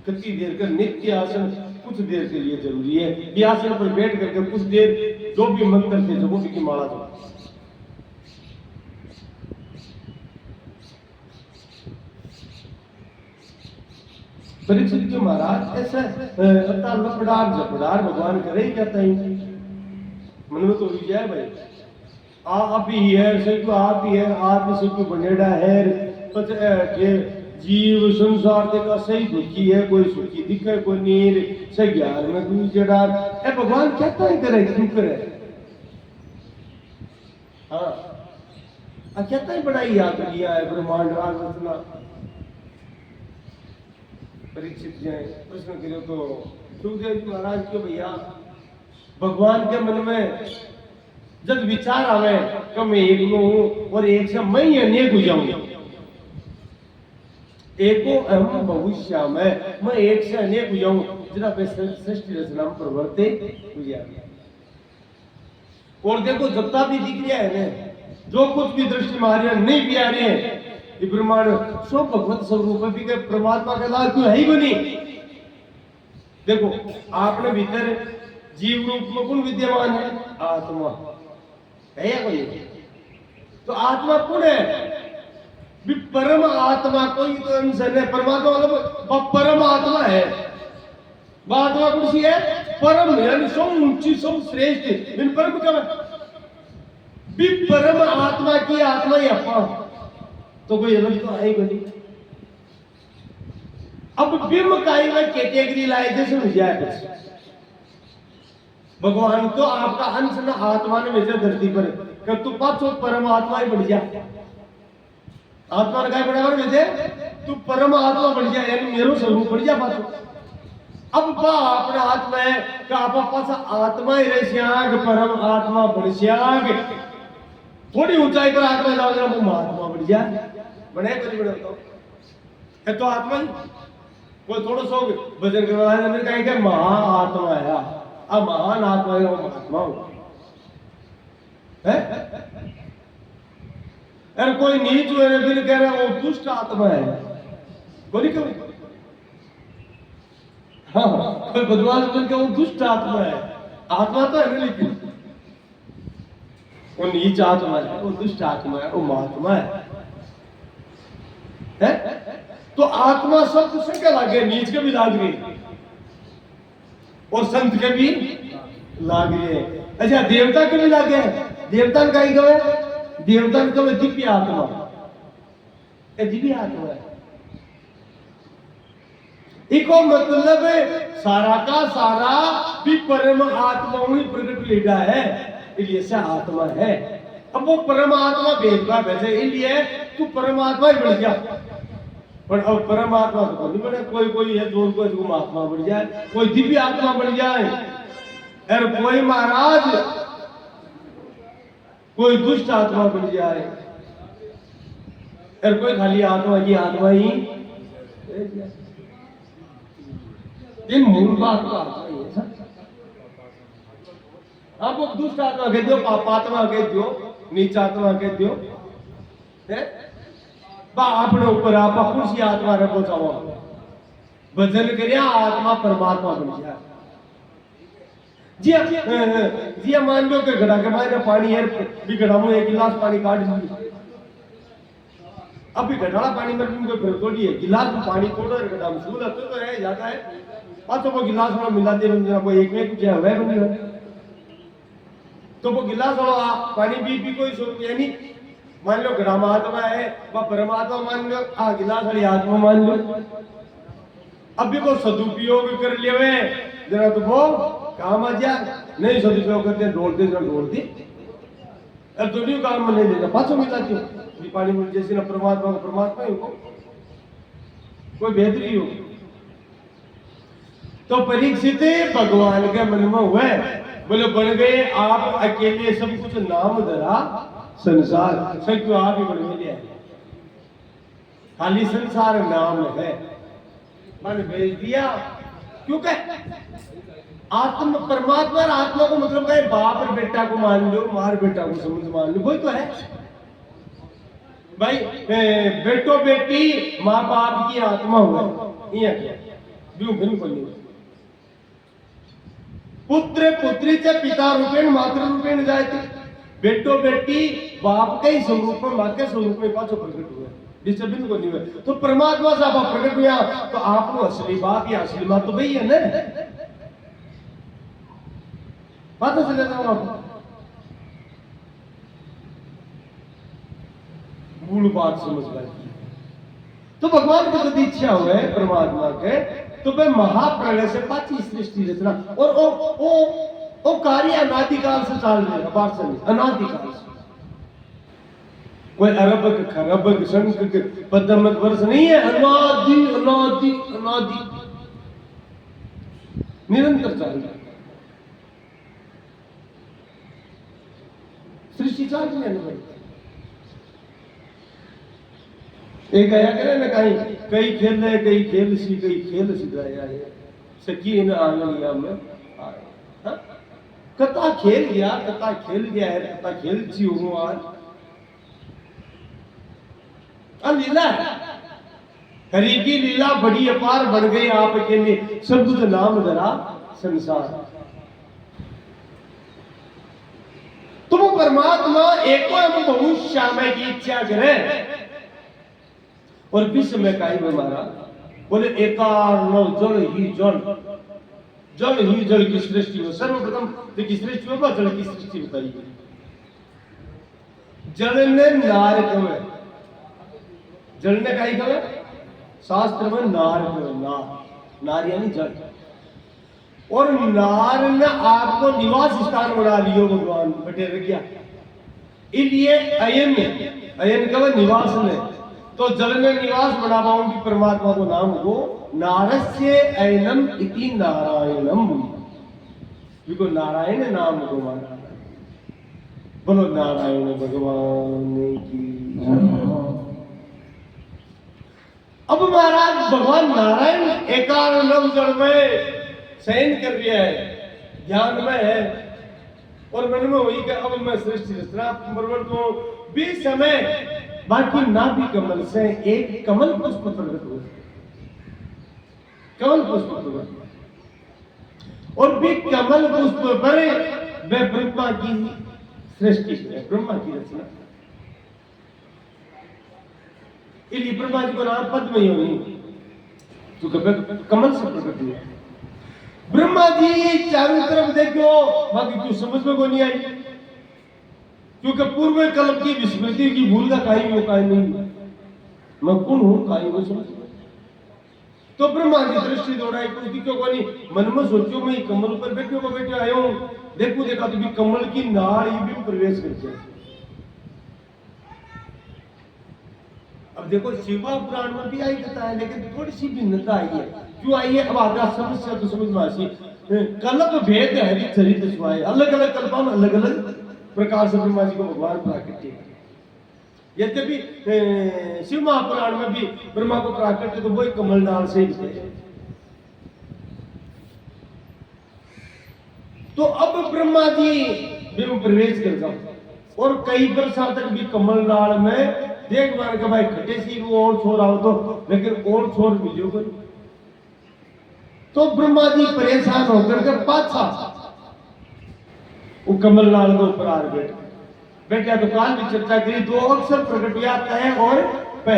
कितनी देर का नित्य आसन कुछ देर के लिए जरूरी है। ये आसन पर बैठ करके कुछ देर जो भी मंत्र थे जब की माला जो परीक्षित के महाराज ऐसा लपड़ार झपड़ार भगवान करे ही कहता ही मन में तो विजय भाई आप ही है सब आप ही है, आप ही सब बनेड़ा है जीव संसार देखा सही दुखी है, कोई सुखी दिखे, कोई नीर सही ज्ञान में कोई जड़ा। ए भगवान कहता ही करे, क्यों करे? हाँ, कहता ही बड़ा याद किया है ब्रह्मांड राज रचना। परीक्षित जाए प्रश्न करो तो सुखदेव जी महाराज क्यों भैया भगवान के मन में जब विचार आवे कि मैं एक में हूं और एक से मैं ही अनेक हो जाऊंगा, एको अहम बहुश्याम है, मैं एक से अनेक हो जाऊं, जरा सृष्टि रचना में प्रवर्ते हो जाएगा। और देखो जब भी दिख रहा है ना, जो कुछ भी दृष्टि में आ रही है नहीं भी आ रही है, ये ब्रह्मांड सो भगवत स्वरूप भी के परमात्मा का लाभ क्यों है ही बनी। देखो आपने भीतर जीव रूप में कौन विद्यमान है? आत्मा है या कोई? तो आत्मा कौन है? भी परम आत्मा कोई तो अंश है, परमात्मा मतलब परम आत्मा है। आत्मा कौन सी है? परम, यानी सब ऊंची सब श्रेष्ठ। इन परम कब है? भी परम आत्मा की आत्मा ही अपा, तो कोई अलग तो है ही नहीं। अब बिम काई में कैटेगरी लाए जैसे हो जाए कुछ। भगवान तो आपका अंश न आत्मा ने भेजा धरती पर, कर तू पाछो परमात्मा ही बन जा। आत्मा ने क्या बड़ा भेजे? तू परम आत्मा बन जा, यानी मेरो स्वरूप बन जा पाछो। अब बा अपना आत्मा है का आपा पासा आत्मा ही रह श्याग, परम आत्मा बन श्याग। थोड़ी ऊंचाई पर आत्मा जाओ जरा वो महात्मा बन जा, बने कभी बने है तो आत्मा ही। कोई थोड़ा सो भजन करवा है मैंने कहा कि महाआत्मा है, अब महान आत्मा है वो महात्मा हो है। अरे कोई नीच हुए फिर कह रहा है वो दुष्ट आत्मा है, बोली क्यों? हाँ, कोई बदमाश बोल के वो दुष्ट आत्मा है। आत्मा तो है ना, लेकिन वो नीच आत्मा है, वो दुष्ट आत्मा है, वो महात्मा है? तो आत्मा शब्द से क्या लागे? नीच के भी लाग रही और संत के भी लाग रही है। अच्छा देवता के भी लागे? देवता का ही कहे, देवता का कहे दिव्य आत्मा, दिव्य आत्मा है। इको मतलब सारा का सारा भी परम आत्मा ही प्रकट लेगा है, इसलिए से आत्मा है। अब वो परमात्मा भेदभाव वैसे इसलिए तू परमात्मा ही बन गया, पर अब परमात्मा तो नहीं बने। कोई कोई है जो कोई आत्मा बन जाए, कोई दिव्य आत्मा बन जाए, और कोई महाराज कोई दुष्ट आत्मा बन जाए, और कोई खाली आत्मा की आत्मा ही। इन मूल बात तो आत्मा ही है। आप वो दुष्ट आत्मा कह दो, पापात्मा कह दो, नीचात्मा कह दो, अपने ऊपर आप कुछ आत्मा रखो चाहो, भजन करिया आत्मा परमात्मा बन जाए। जी मान लो कि घड़ा के मायने पानी है, भी घड़ा में एक गिलास पानी काट ली, अब भी घड़ा पानी में कोई फिर थोड़ी है, गिलास में पानी थोड़ा घड़ा में सूल तो है जाता है, और तो वो गिलास वाला मिलाते बन जाए, कोई एक में कुछ है वह बनी है, तो वो गिलास वाला पानी भी कोई स्वरूप, यानी मान लो घड़ा में आत्मा है, वह परमात्मा मान लो, गिलास वाली आत्मा मान लो। अब भी को सदुपयोग कर लिया जरा तो वो काम आ जाए, नहीं सदुपयोग करते ढोलते ढोलती, अब दुनिया काम में नहीं लेना पाछो मिलाती हो पानी में, जैसे ना परमात्मा को परमात्मा ही हो, कोई बेहतरी हो। तो परीक्षित भगवान के मन में हुए, बोले बन गए आप अकेले सब कुछ, नाम धरा संसार, सब क्यों आप ही बन गए, खाली संसार नाम है, मन भेज दिया। क्योंकि आत्म परमात्मा और आत्मा को मतलब है बाप और बेटा को मान लो, मार बेटा को समझ मान लो, वही तो है भाई। बेटो बेटी माँ बाप की आत्मा हुआ, बिल्कुल नहीं। पुत्र पुत्री से पिता रूपेण मातृ रूपेण जायते, बेटो बेटी बाप के ही स्वरूप में, माँ के स्वरूप में पाछो प्रकट हुआ, जिससे बिल्कुल नहीं हुआ। तो परमात्मा से आप प्रकट हुआ, तो आप असली बाप या असली माँ तो वही है ना, बात तो चले जाओ आप। मूल बात समझ गए, तो भगवान को यदि इच्छा हुए परमात्मा के तो वे महाप्रलय से पाची सृष्टि रचना और ओ कार्य अनादिकाल से चल रहे हैं, बात से अनादिकाल से। कोई अरब खरब शंख पद्मक वर्ष नहीं है, अनादि अनादि अनादि निरंतर चल रहा है सृष्टि चल रही है। एक आया करे ना कई खेल रहे कई खेल सिखाया है सकी इन आंगलिया में आए कता खेल गया है कता खेल ची हूँ आज लीला हरि की लीला बड़ी अपार बन गई आपके लिए सब कुछ नाम धरा संसार। तुम परमात्मा एको एवं बहुत श्याम की इच्छा करे और विश्व में काई मारा बोले एकार नौ जल ही जल की सृष्टि में सर्वप्रथम देखिए सृष्टि में जल की सृष्टि बताई गई। जल ने नार कवे, जल ने काई कवे शास्त्र में नार कवे, नार यानी जल। और नार ने आपको निवास स्थान बना लियो भगवान बटे रख गया इसलिए अयन कवे निवास ने तो जल में निवास बना पाऊंगी परमात्मा को नाम को नारस्य ऐनम इति नारायणम क्योंकि नारायण नाम को माना। बोलो नारायण भगवान की। अब महाराज भगवान नारायण एकानव जल में शयन कर रहा है, ध्यान में है और मन में वही कि अब मैं सृष्टि रचना प्रवर्तन भी समय बाकी नाभि कमल से एक कमल पुष्प प्रकट हुआ, कमल पुष्प प्रकट और भी कमल पुष्प पर वे ब्रह्मा की सृष्टि ब्रह्मा की रचना। इसलिए ब्रह्मा जी को नाम पद्म योनि क्योंकि कमल से प्रकट हुआ। ब्रह्मा जी चारों तरफ देखो बाकी क्यों समझ में को नहीं आई क्योंकि पूर्व कल्प की विस्मृति की भूल का काई नहीं मैं कौन हूं काई वो समझ। तो ब्रह्मा जी दृष्टि दौड़ाई क्योंकि क्यों कोनी मन में सोचो मैं कमल पर बैठे आया हूं देखा तो भी कमल की नाड़ ये भी प्रवेश करके। अब देखो शिवा पुराण में भी आई कथा है लेकिन थोड़ी सी भिन्नता आई है। क्यों आई है अब आगे समस्या तो समझ में आसी कल्प भेद हरि चरित सुहाए अलग अलग कल्पों में अलग अलग प्रकार से ब्रह्मा जी को भगवान प्राकृतिक है। यद्यपि शिव महापुराण में भी ब्रह्मा को प्राकृतिक तो वही कमल नाल से ही है। तो अब ब्रह्मा जी में प्रवेश कर जाओ और कई वर्षों तक भी कमल नाल में देख मान के भाई खटे सी वो और छोर आओ तो लेकिन और छोर मिलो कोई। तो ब्रह्मा जी परेशान होकर के पाछा वो कमल नाल के ऊपर आ बैठा तो काल भी चर्चा करी दो अक्षर प्रकट हुआ तय और पे।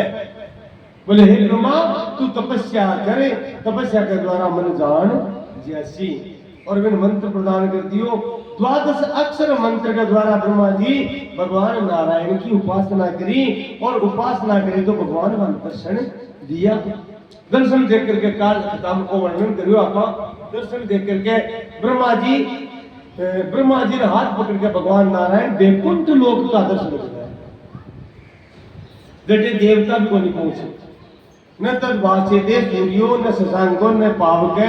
बोले हे ब्रह्मा तू तपस्या करे तपस्या के द्वारा मन जान जैसी और मैंने मंत्र प्रदान कर दियो। 12 अक्षर मंत्र के द्वारा ब्रह्मा जी भगवान नारायण की उपासना करी और उपासना करी तो भगवान का दर्शन दिया। दर्शन देख करके काल खत्म को वर्णन करियो आप दर्शन देख करके ब्रह्मा जी ने हाथ पकड़ के भगवान नारायण वैकुंठ लोक का दर्शन किया। बेटे देवता भी को नहीं पहुंचे न तद वाचेते सूर्यो न शशांको न पावके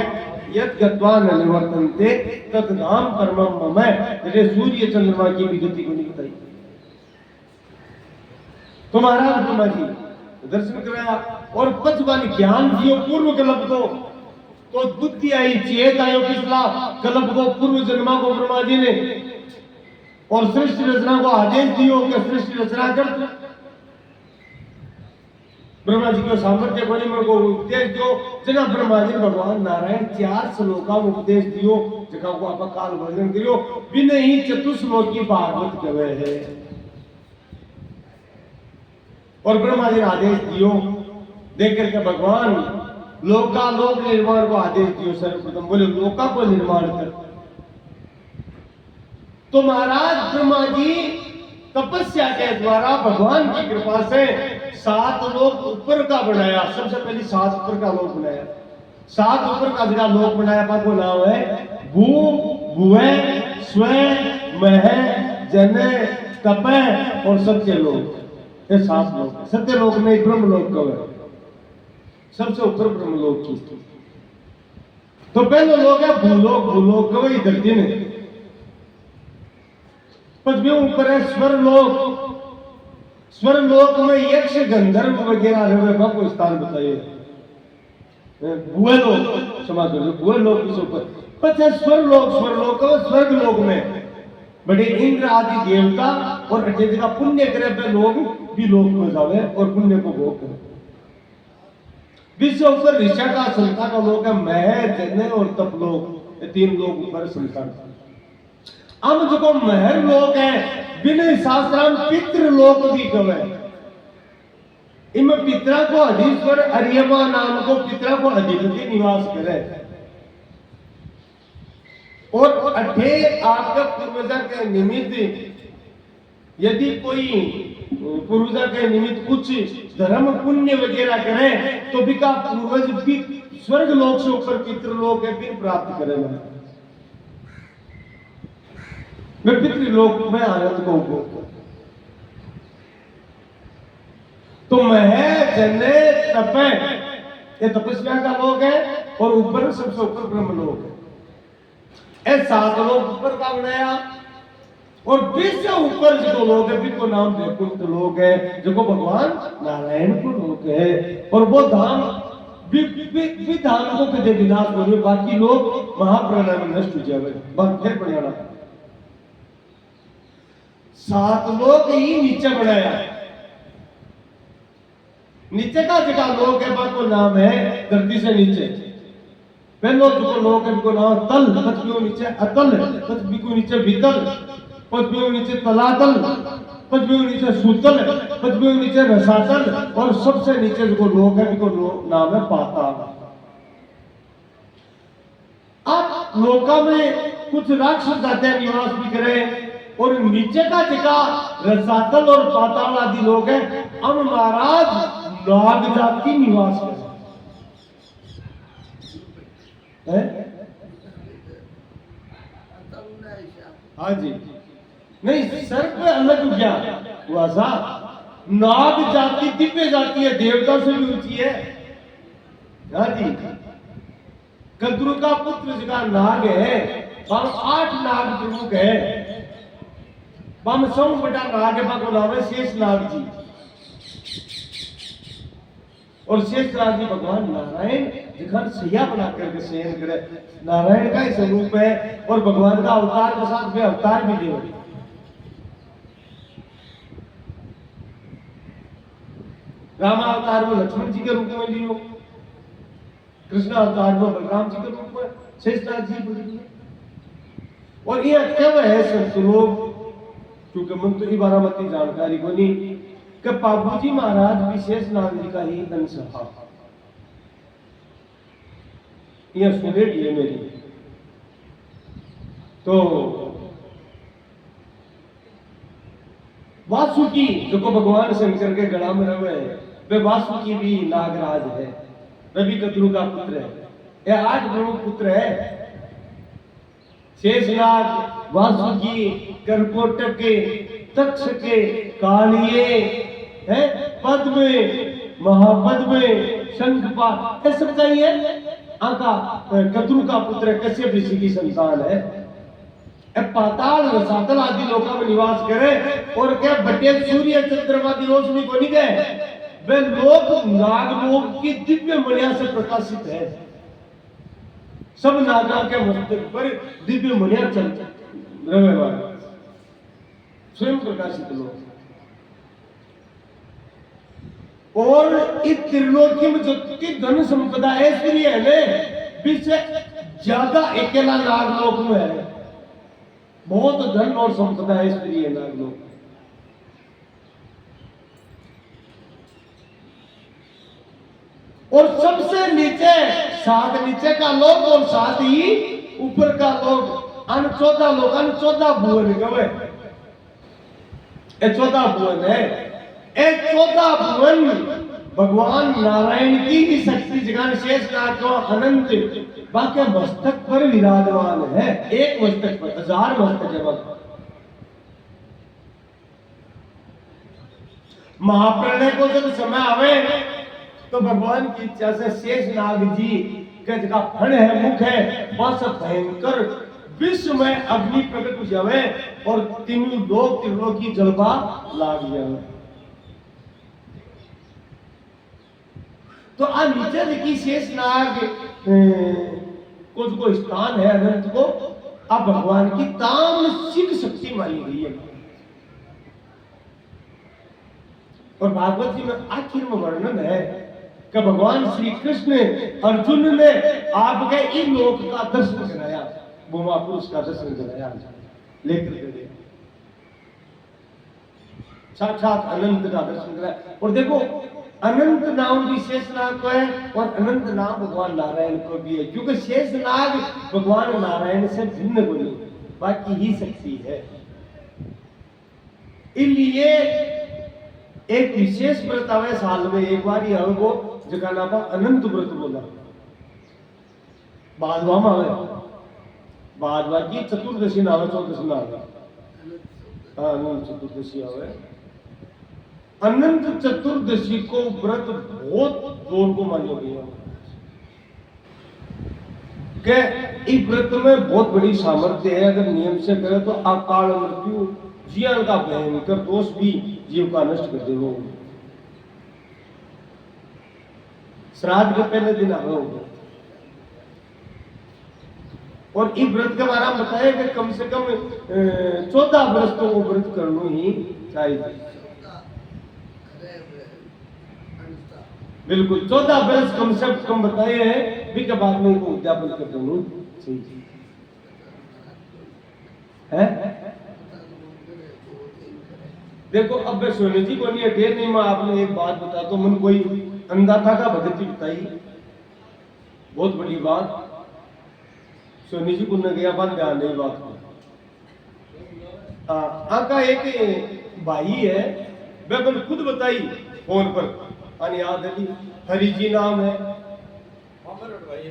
यद गत्वा न निवर्तन्ते तद नाम परमम मम। बेटे सूर्य चंद्रमा की भी गति को नहीं बताई। तुम्हारा ब्रह्मा जी दर्शन कराया और पचवान ज्ञान दियो पूर्व कल्प को तो बुद्धि आई चेत आयो पिछला कल्प को पूर्व जन्मा को ब्रह्मा जी ने और सृष्टि रचना को आदेश दियो कि सृष्टि रचना कर। ब्रह्मा जी को सामर्थ्य बने मेरे को उपदेश दियो जना ब्रह्मा जी भगवान नारायण 4 श्लोका में उपदेश दियो जगह को आप काल वर्णन करियो बिना ही चतुश्लोकी भागवत कहे है। और ब्रह्मा जी ने आदेश दियो देख करके भगवान लोकालोक निर्माण को आदेश दियो। सर्वप्रथम बोले लोका को निर्माण कर। तो महाराज ब्रह्मा जी तपस्या के द्वारा भगवान की कृपा से 7 लोग ऊपर का बनाया, सबसे पहले 7 ऊपर का लोग बनाया। 7 ऊपर का जगह लोग बनाया, बात को नाम है भू, भुए, स्वे, मह, जने, तपे और सत्य लोग। ये 7 लोग। सत्य लोग में ब्रह्म लोग कब है, सबसे ऊपर ब्रह्म लोग की। तो पहले लोग है भूलोक, भूलोक कब है धरती में। पृथ्वी ऊपर है स्वर लोक, स्वर लोक में यक्ष गंधर्व वगैरह रहे को स्थान बताइए। भुए लोक, क्षमा करो, भुए लोक के ऊपर पता स्वर लोक, स्वर लोक स्वर्ग लोक में बड़े इंद्र आदि देवता और अच्छे जगह पुण्य करे पे लोग भी लोक में जावे और पुण्य को भोग करे। विश्व ऊपर ऋषा का संता का लोक है, मह, जने और तप लोक, ये 3 लोग ऊपर संता। अब जो महर लोक है बिना शास्त्राम पितृ लोक भी कवे। इनमें पितरा को अधीश्वर अरियमा नाम को पितरा को अधिपति निवास करे। और अठे आपका पूर्वजा के निमित्त यदि कोई पूर्वजा के निमित्त कुछ धर्म पुण्य वगैरह करे तो भी का पूर्वज भी स्वर्ग लोक से ऊपर पितृलोक है फिर प्राप्त करेगा। वे पितृलोक में आनंद को उपभोग कर। तो मह, जने, तपे ये तपस्या का लोक है और ऊपर सबसे ऊपर ब्रह्म लोक है। ये 7 लोग ऊपर का बनाया और विश्व ऊपर जो लोग है को नाम वैकुंठ लोक है, जो भगवान नारायण को लोक है। और वो धाम भी धाम को कदे विनाश हो गए, बाकी लोग महाप्रलय में नष्ट हो जाए। बात फिर बढ़िया 7 लोग ही नीचे बनाया। नीचे का जगह लोग है, बात को नाम है धरती से नीचे। पहले जो लोग है को नाम तल, पृथ्वी को नीचे अतल, पृथ्वी को नीचे वितल, पृथ्वी को नीचे तलातल, पृथ्वी को नीचे सूतल, पृथ्वी को नीचे रसातल और सबसे नीचे जो लोग है को नाम है पाताल। अब लोका में कुछ राक्षस जाते हैं निवास भी करें और नीचे का जगह रसातल और पाताल आदि लोग हैं। अब महाराज नाग जाति निवास करें है? हाँ जी, नहीं सर्प अलग हो गया हुआ सा। नाग जाति दिव्य जाति है, देवता से भी ऊंची है। हाँ जी, कद्रु का पुत्र जगह नाग है, 8 नाग प्रमुख है। बम सौ बटा नाग को नाम है शेष नाग जी। और शेष नाग जी भगवान नारायण जिधर सैया बना करके शयन करे, नारायण का ही स्वरूप है और भगवान का अवतार के साथ में अवतार भी देव। राम अवतार में लक्ष्मण जी के रूप में लियो, कृष्ण अवतार में बलराम जी के रूप में शेषनाग जी बोलिए। और ये क्यों है संत लोग, क्योंकि मन तो ये बारामती जानकारी को नहीं कि बाबूजी महाराज विशेष नाग जी का ही अंश था। यह सुने लिए मेरी तो वासुकी जो को भगवान शंकर के गला में रहे वे वासुकी भी नागराज है, वे भी कद्रु का पुत्र है। ये 8 प्रमुख पुत्र है, शेषनाग, वासुकी, कर्कोटक के, तक्ष के, कालिये है, पद्म, महापद्म, शंखपाल, ये सब चाहिए। आका कद्रु का पुत्र कश्यप ऋषि की संतान है। पाताल रसातल आदि लोका में निवास करे और क्या बटे सूर्य चंद्रमा की रोशनी को नहीं गए, वे लोग नाग लोक की दिव्य मणिया से प्रकाशित है। सब नागा के मस्तक पर दिव्य मणिया चलते रहे वाले स्वयं प्रकाशित लोग। और इस त्रिलोकी में जितनी धन संपदा ऐश्वर्य है ना, इससे ज्यादा अकेला नागलोक में है। बहुत धन और संपदा ऐश्वर्य है नागलोक। और सबसे नीचे 7 नीचे का लोक और 7 ही ऊपर का लोक, अन 14 लोक, अन 14 भुवन गवे। 14 भुवन है एक 14 भुवन भगवान नारायण की ही शक्ति जगह शेष नाग को अनंत बाकी मस्तक पर विराजमान है। एक मस्तक पर 1000 मस्तक है बाकी। महाप्रलय को जब समय आवे तो भगवान की इच्छा से शेष नाग जी के जगह फण है, मुख है, बस भयंकर विश्व में अग्नि प्रकट हो जावे और तीनों लोग त्रिलोकी जलवा लाग जावे। तो आ नीचे लिखी शेष नाग को जो स्थान है अनंत को अब भगवान की तामसिक शक्ति मानी गई है। और भागवत जी में आखिर में वर्णन है कि भगवान श्री कृष्ण अर्जुन ने आपके इन लोक का दर्शन कराया, भूमा पुरुष का दर्शन कराया, लेकर गए साक्षात अनंत का दर्शन कराया। और देखो अनंत नाम भी शेषनाग को है और अनंत नाम भगवान नारायण को भी है, क्योंकि शेषनाग भगवान नारायण से भिन्न कोई बाकी ही शक्ति है। इसलिए एक विशेष व्रत आवे साल में एक बार ही वो जगह नाम अनंत व्रत बोला। बादवा में आवे, बादवा की चतुर्दशी ना आवे, चौदशी ना आवे, हाँ अनंत चतुर्दशी आवे। अनंत चतुर्दशी को व्रत बहुत जोर को मानी गई है। इस व्रत में बहुत बड़ी सामर्थ्य है, अगर नियम से करे तो अकाल मृत्यु जीवन का भयंकर दोष भी जीव का नष्ट कर देगा। श्राद्ध के पहले दिन आवे होगा। और इस व्रत के बारे में बताया कि कम से कम 14 वर्ष तो वो व्रत करना ही चाहिए। बिल्कुल 14 वर्ष कम से कम बताए हैं, फिर के बाद में इनको उद्यापन कर देना चाहिए है। देखो अब मैं सोने जी को नहीं ढेर नहीं, मैं आपने एक बात बता तो मन कोई अंधाता का भगती बताई, बहुत बड़ी बात। सोनी जी को न गया बात ध्यान नहीं बात को। आका एक भाई है, वह मैंने खुद बताई फोन पर, यानी याद है हरि जी नाम है।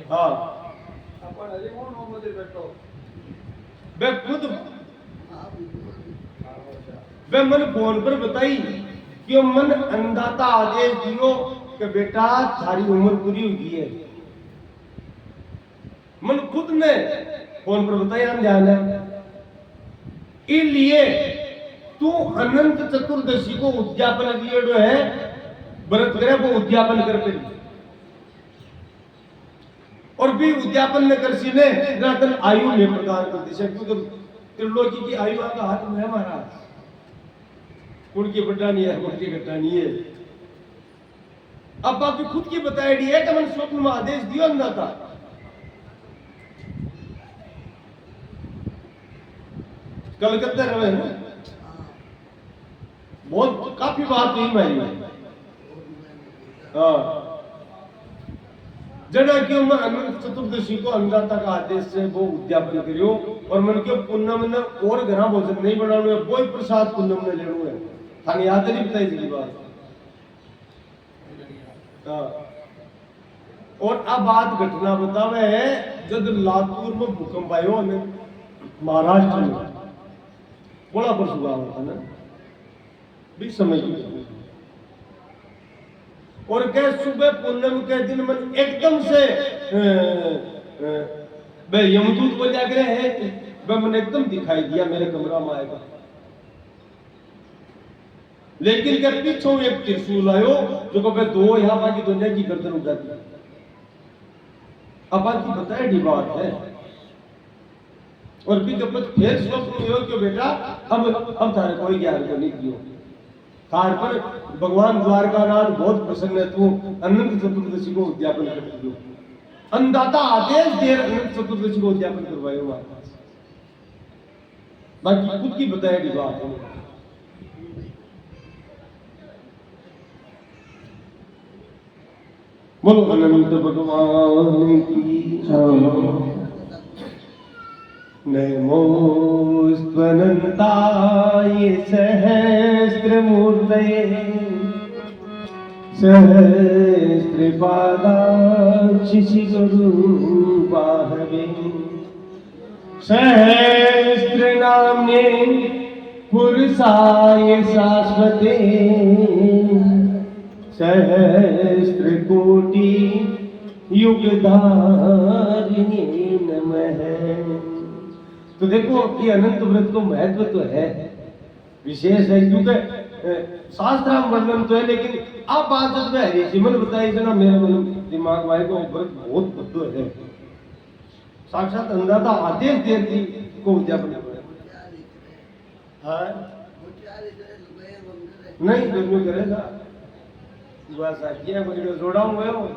हाँ वह खुद वह मन फोन पर बताई कि मन अंधाता आदेश दियो कि बेटा थारी उम्र पूरी हुई है। मन खुद ने फोन पर बताया ध्यान है। इसलिए तू अनंत चतुर्दशी को उद्यापन दिए जो है व्रत करे वो उद्यापन कर पे और भी उद्यापन न कर सीने रातन आयु में प्रदान कर दी, क्योंकि त्रिलोकी की आयु का हाथ में है महाराज। उनकी बटानी है, उनकी घटानी है। अब बाकी खुद की बताई दी है कि मैंने स्वप्न में आदेश दिया ना था। कलकत्ता रहे ना, बहुत काफी बात हुई मेरी। हाँ जड़ा क्यों मैं अनंत चतुर्दशी को अंधाता का आदेश से वो उद्यापन करियो और मन के पुण्य में और घना भोजन नहीं बनाना है, कोई प्रसाद पुण्य में लेना है। थाने याद नहीं बताई थी बात। और अब बात घटना बतावे है जब लातूर में भूकंप आयो ने महाराष्ट्र में बड़ा बरस हुआ होता ना भी समय की। और क्या सुबह पूनम के दिन में एकदम से यमदूत को जाग रहे हैं, वह मैंने एकदम दिखाई दिया मेरे कमरा में आएगा। लेकिन क्या पीछों एक त्रिशूल आयो जो कभी दो यहाँ बाकी दुनिया की गर्दन उठाती है। अब बाकी बताए डी बात है। और भी कब फिर स्वप्न हो क्यों बेटा अब थारे कोई ज्ञान को नहीं दियो थार पर भगवान द्वारकानाथ बहुत प्रसन्न है, तू अनंत चतुर्दशी को उद्यापन कर दियो। अंधाता आदेश दे अनंत चतुर्दशी को उद्यापन करवाए हुआ। बाकी खुद की बताए डी बात है। बोलो अनंत भगवान की नमोस्तु अनंताय सहस्र सहस्रमूर्तये सहस्रपादाक्षिशिगुरुबाहवे सहस्रनाम्ने पुरुषाय शाश्वते सहस्रकोटि युगधारिणे नमः। तो देखो ये अनंत व्रत को महत्व तो है, विशेष है, क्योंकि शास्त्राम वर्णन तो है, लेकिन आप बात जब में हरी जी मन बताई ना, मेरे मन दिमाग वाले को व्रत बहुत बद्ध है। साक्षात अंदाता आदेश देती को उद्यापन हाँ नहीं दोनों करेगा बस किया कोई जोड़ा हुआ हो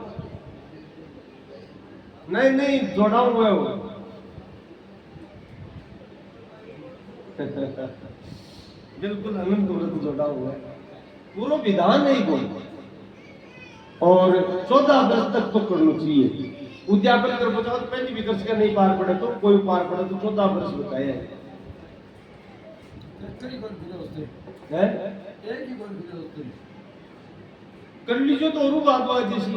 नहीं जोड़ा हुआ हो बिल्कुल अनंत व्रत जोड़ा हुआ है, पूरा विधान नहीं कोई, और 14 वर्ष तक तो करना चाहिए। उद्यापन कर बचाओ तो पहली विकर्ष का नहीं पार पड़े तो कोई पार पड़े तो 14 वर्ष बताया है कर लीजिए तो और बात बात जैसी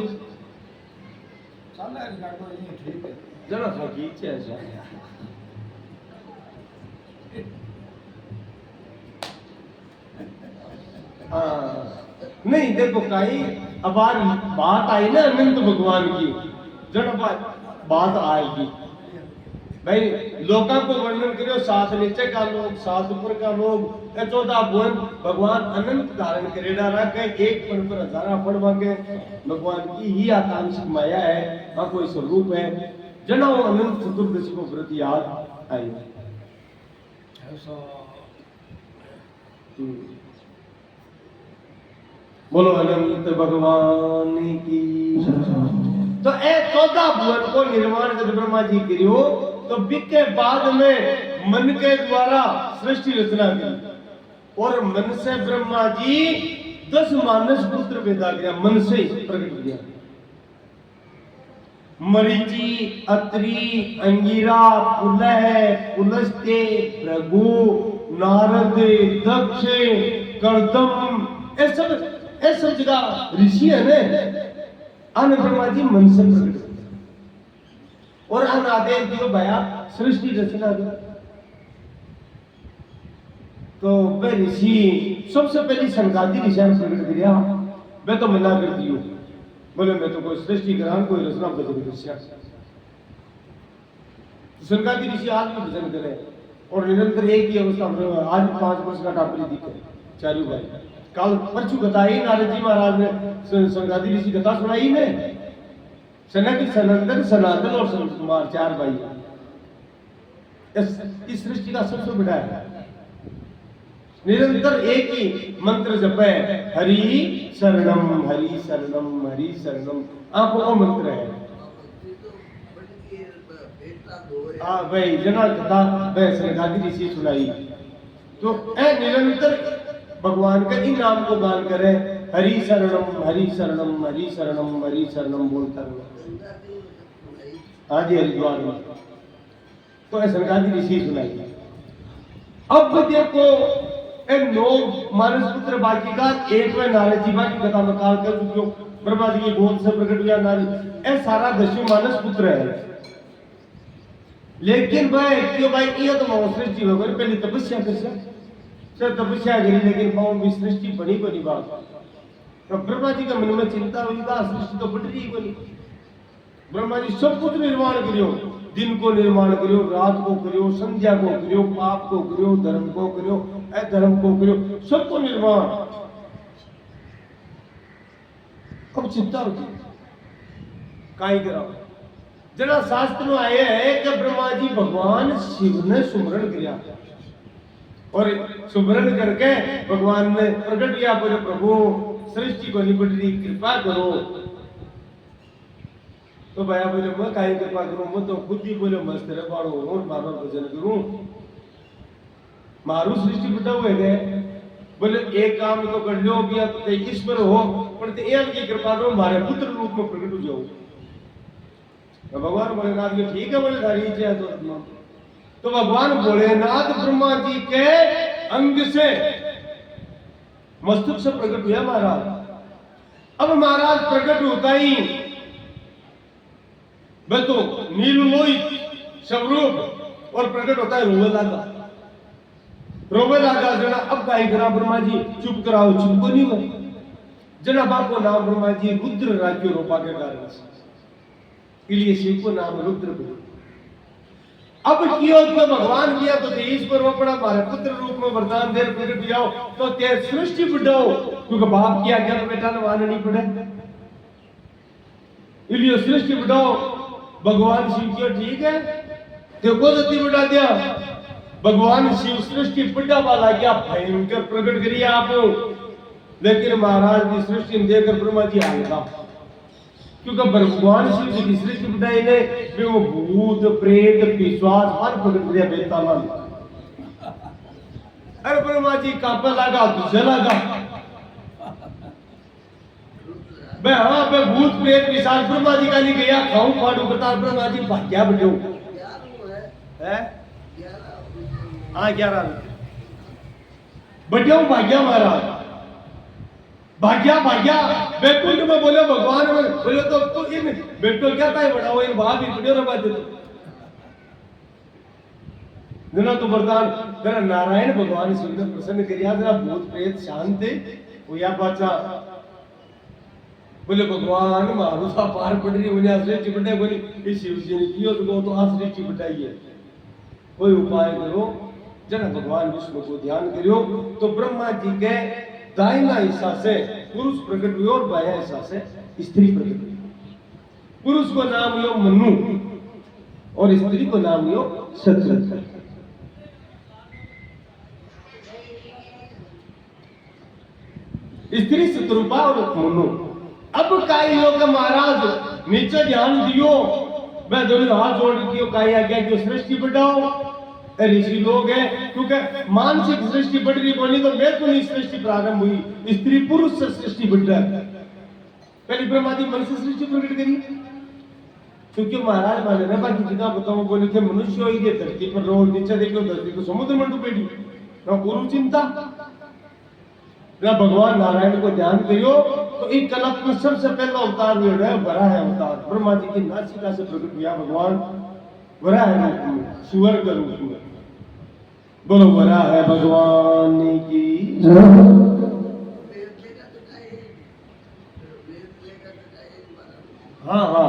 जरा खाकी ऐसा नहीं देखो कहीं अब बात आई ना अनंत भगवान की, जड़ बात आएगी भाई। लोका को वर्णन करो, 7 नीचे का लोग, 7 ऊपर का लोग, 14 भुवन भगवान अनंत धारण करे डाला के एक पन पर 1000 पड़ मांगे। भगवान की ही आकांक्षिक माया है, हाँ कोई स्वरूप है। जना वो अनंत चतुर्दशी को व्रत याद आई। बोलो अनंत भगवान की। तो ए 14 भुवन को निर्माण जब ब्रह्मा जी करियो तो बिके बाद में मन के द्वारा सृष्टि रचना की, और मन से ब्रह्मा जी 10 मानस पुत्र पैदा किया, मन से प्रकट किया। मरीचि, अत्रि, अंगिरा, पुलह, पुलस्त्य, भृगु, नारद, दक्ष, कर्दम, ये सब जगह ऋषि है ना, अन ब्रह्मा जी मन से प्रकट किया, और अन आदेश दियो भया सृष्टि रचना की। तो वे ऋषि सबसे पहले संगादी ऋषि ने प्रकट किया, मैं तो मना कर दियो, बोले मैं तो कोई सृष्टि करा कोई रचना बदल दृश्य। संगादी ऋषि आज भी भजन करे और निरंतर एक ही अवस्था में, आज 5 वर्ष का टापरी दिखे चारू भाई। कल परसों बताई नारद जी महाराज ने संगादी ऋषि कथा सुनाई ने, सनक सनंदन सनातन और संत कुमार 4 भाई। इस सृष्टि का सबसे बड़ा है, निरंतर एक ही मंत्र जपे, हरि शरणम हरि शरणम हरि शरणम, आपको वो मंत्र है। हाँ भाई जना कथा वह संगादी ऋषि सुनाई, तो ए निरंतर भगवान का इन नाम को गान करे, हरि शरणम हरि शरणम हरि शरणम हरि शरणम बोलता रहो। हाँ जी हरिद्वार में तो संगादी ऋषि सुनाई। अब देखो 9 मानस पुत्र बाकी का, एक में नारद जी की कथा में काल कर चुके, ब्रह्मा जी की गोद से प्रकट हुआ नारद, ए सारा 10 मानस पुत्र है। लेकिन भाई क्यों भाई ये तो सृष्टि वगैरह पहले तपस्या कर तपस्या करी, लेकिन पाओ भी सृष्टि बनी को नहीं बात। तो ब्रह्मा जी का मन में चिंता हुई था, सृष्टि तो बढ़ रही को नहीं। ब्रह्मा जी सब कुछ निर्माण करियो, दिन को निर्माण करियो, रात को करियो, संध्या को करियो, पाप को करियो, धर्म को करियो, अधर्म को करियो, सबको निर्माण। अब चिंता होती काई करा, जरा शास्त्र में आए है कि ब्रह्मा जी भगवान शिव ने सुमरण किया, और सुमरण करके भगवान ने प्रकट किया, बोले प्रभु सृष्टि को निपट रही, कृपा करो। तो भैया बोले मैं काई कृपा करूं, मैं तो खुद ही बोले मस्त रे बाड़ो और मारो भजन करूं, मारू सृष्टि बटा हुए गए। बोले एक काम तो कर लो बिया तो ते ईश्वर हो, पर ते एक की कृपा करो मारे पुत्र रूप में प्रकट हो जाओ। तो भगवान भोलेनाथ ये ठीक है, बोले धारी इच्छा है तो भगवान भोलेनाथ ब्रह्मा जी के अंग से मस्तक से प्रकट हुआ महाराज। अब महाराज प्रकट होता ही वह तो नीललोहित स्वरूप और प्रकट होता है रोवे लागा जना। अब काई करा ब्रह्मा जी चुप कराओ, चुप को नहीं हुआ जना। बाप को नाम ब्रह्मा जी रुद्र राज्य रूपा के कारण इसलिए शिव को नाम रुद्र बोले। अब कियो तो भगवान किया तो तेईस पर वो पड़ा मारे पुत्र रूप में वरदान दे प्रकट जाओ तो ते सृष्टि बढ़ाओ, क्योंकि बाप किया क्या तो बेटा ने मानना नहीं पड़े, इसलिए सृष्टि बढ़ाओ। भगवान शिव किया ठीक है देखो जति बढ़ा दिया। भगवान शिव सृष्टि बढ़ा वाला क्या भयंकर प्रकट करिए आप, लेकिन महाराज की सृष्टि देखकर ब्रह्मा जी आएगा, क्योंकि भगवान शिव जी की सृष्टि बताई ने वे वो भूत प्रेत पिशाच हर प्रकट करिया बेताला। अरे ब्रह्मा जी कांपे लगा तुझे लगा बे, हाँ बे भूत प्रेत पिशाच ब्रह्मा जी का नहीं गया खाऊं फाड़ू करता। ब्रह्मा जी भाग्या बटो है हाँ 11 बटो भाग्या महाराज भाग्या भाग्या बैकुंठ में बोले भगवान में बोले तो इन बेटो क्या था बड़ा वो इन वहां भी वीडियो रखा दे जना तो वरदान जरा नारायण भगवान शिव ने प्रसन्न करिया जरा भूत प्रेत शांत वो या बाचा बोले भगवान मारू सा पार पड़ रही मुझे आश्रय चिपटाई बोली इस शिव जी ने कियो तो आश्रय चिपटाई है कोई उपाय करो जना। भगवान विष्णु को ध्यान करियो तो ब्रह्मा जी के दाहिना हिस्सा से पुरुष प्रकट हुए और बाया हिस्सा से स्त्री प्रकट हुई। पुरुष को नाम लियो मनु और स्त्री को नाम लियो शत्रु। स्त्री शत्रुपा और मनु। अब काई योग महाराज नीचे ध्यान दियो मैं दोनों हाथ जोड़ दियो काई आज्ञा की सृष्टि बढ़ाओ। ऋषि लोग है क्योंकि मानसिक सृष्टि बढ़ रही बोली तो मैं तो नहीं सृष्टि प्रारंभ हुई स्त्री पुरुष से सृष्टि बढ़ रहा है। पहले ब्रह्मा जी मन से सृष्टि प्रकट करी क्योंकि महाराज माने ना बाकी जितना बताऊं बोले थे मनुष्य ही दे धरती पर रो नीचे देखो धरती को समुद्र मंडू बैठी ना गुरु चिंता ना भगवान नारायण को ध्यान करियो तो एक कल्प में सबसे पहला अवतार जो है वरा है अवतार। ब्रह्मा जी की नासिका से प्रकट हुआ भगवान वरा है रूप में सुअर का रूप में। बोलो वरा है भगवान की। हाँ हाँ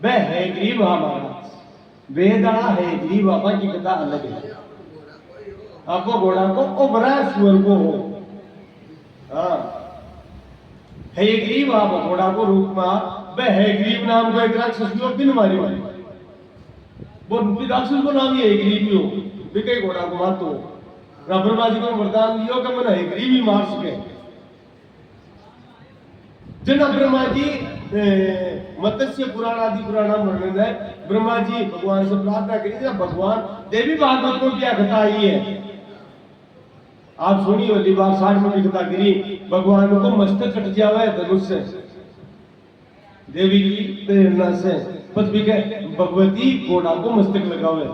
वह है ग्रीव हमारा वेदना है ग्रीव बाबा की कथा अलग है। आपको घोड़ा को ओ वरा सुअर को हो हाँ है ग्रीव आप घोड़ा को रूप में वह है ग्रीव नाम को एक राक्षस दिन मारी वाली वो राक्षस को नाम ही है ग्रीव हो कई घोड़ा को मार तो ब्रह्मा जी को वरदान दियो कि मैंने ग्रीव ही मार सके। जना ब्रह्मा जी मत्स्य पुराण आदि पुराण वर्णन है ब्रह्मा जी भगवान से प्रार्थना करी भगवान देवी भागवत को क्या कथा आई है आप सुनिए वाली बात 60 में कथा करी भगवान को मस्तक कट जावे धनुष से देवी की प्रेरणा से पृथ्वी के भगवती घोड़ा को मस्तक लगावे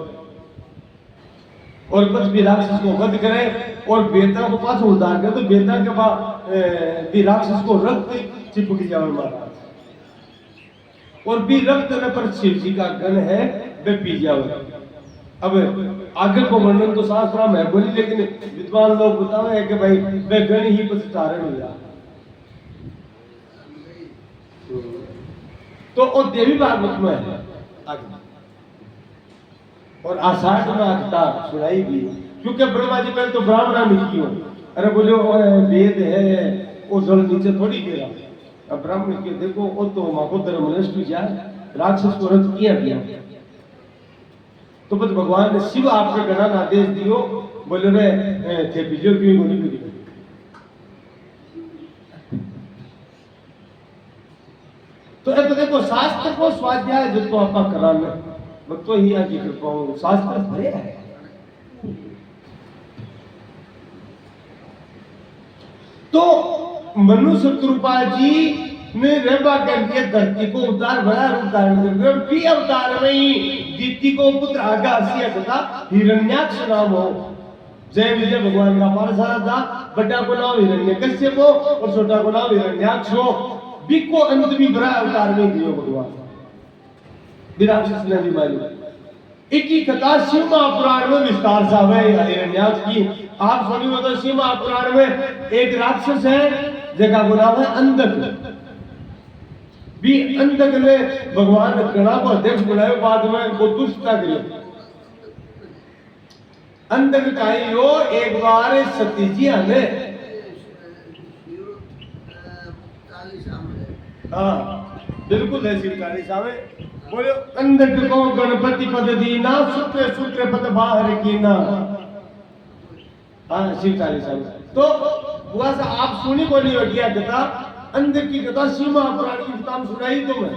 और पृथ्वी राक्षस को वध करे और बेटा को पास उतार के तो बेटा के बाद भी राक्षस को रक्त चिपक जावे महाराज और भी रक्त में पर शिव जी का गण है वे पी जावे। अब आगे को वर्णन तो शास्त्र में है बोली लेकिन विद्वान लोग बतावे कि भाई वे गण ही पश्चारण हुआ तो वो देवी भागवत में है आगे और आषाढ़ में कथा सुनाई भी क्योंकि ब्रह्मा जी पहले तो ब्राह्मणा में क्यों अरे बोले वेद है वो जल नीचे थोड़ी गिरा अब ब्राह्मण के देखो वो तो महोदर मनुष्य जाए राक्षस को रथ किया गया तो बस भगवान ने शिव आपके गणन आदेश दियो बोले रे थे बिजो क्यों गोली करी तो ये तो देखो शास्त्र को स्वाध्याय जो तो आपका कराना वो तो ही आगे कृपा हो शास्त्र भरे है तो मनुष्य कृपा जी ने रेबा कर दिया धरती को उतार बड़ा रूप धारण कर दिया और भी अवतार में ही दीप्ति को पुत्र आगासिया तथा हिरण्याक्ष नाम हो जय विजय भगवान का पार्षद था, बड़ा को नाम हिरण्यकश्यप और छोटा को नाम हिरण्याक्ष। बिको अंत भी बड़ा अवतार में दियो भगवान विराक्षस ने भी मारी। एक ही कथा शिव महापुराण में विस्तार से है हिरण्याक्ष की। आप सुनी हो तो शिव महापुराण में एक राक्षस है जिसका नाम है अंधक। भी अंधक ने भगवान गणा को अध्यक्ष बनाया, बाद में वो दुष्टता करी। अंधक कहियो एक बार सती जी आने, हाँ बिल्कुल है शिवकारी साहब बोलो, अंधक को गणपति पद दीना, सूत्र सूत्र पद बाहर कीना। हाँ शिवकारी साहब तो बुआ सा आप सुनी को नहीं हो गया कथा, अंधक की कथा शिव महापुराण की कथा सुनाई तो मैं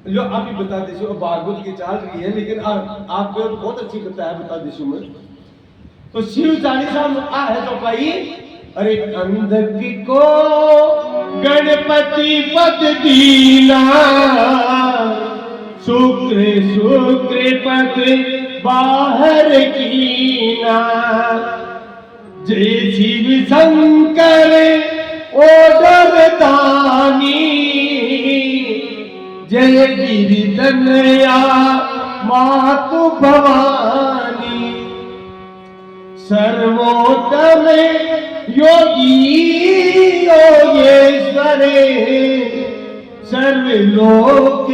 जो आप ही बता दीजिए। भागवत की चाल रही है लेकिन आपको बहुत अच्छी कथा है, बता दीजिए मैं। तो शिव चालीसा में आ है तो भाई, अरे अंधक को गणपति पद दीना, शुक्र शुक्र पद बाहर कीना। जय शिव शंकर ओडर दानी, जय गिरिधनया मातु भवानी। सर्वोत्तम योगी योगेश्वरे, सर्वलोक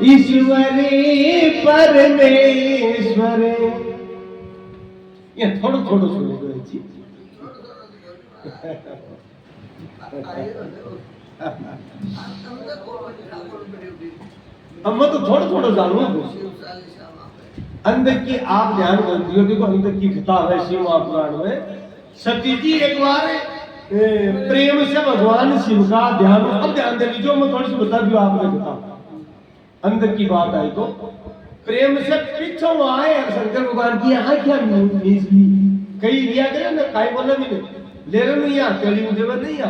ईश्वरे परमेश्वरे। ये थोड़ा थोड़ा सुनो जी। अब मैं तो थोड़ा थोड़ा जानू। अंधक की आप ध्यान करती हो, देखो अंधक की कथा है शिव महापुराण में। सती जी एक बार प्रेम से भगवान शिव का ध्यान, अब ध्यान दे लीजिए मैं थोड़ी सी बता दूं आपने कथा। अंधक की बात आई तो प्रेम से पीछे आए शंकर भगवान की आंखें मीच ली, कई लिया गया ना, काई बोला भी नहीं ले रहे नहीं आ तेरी मुझे में नहीं आ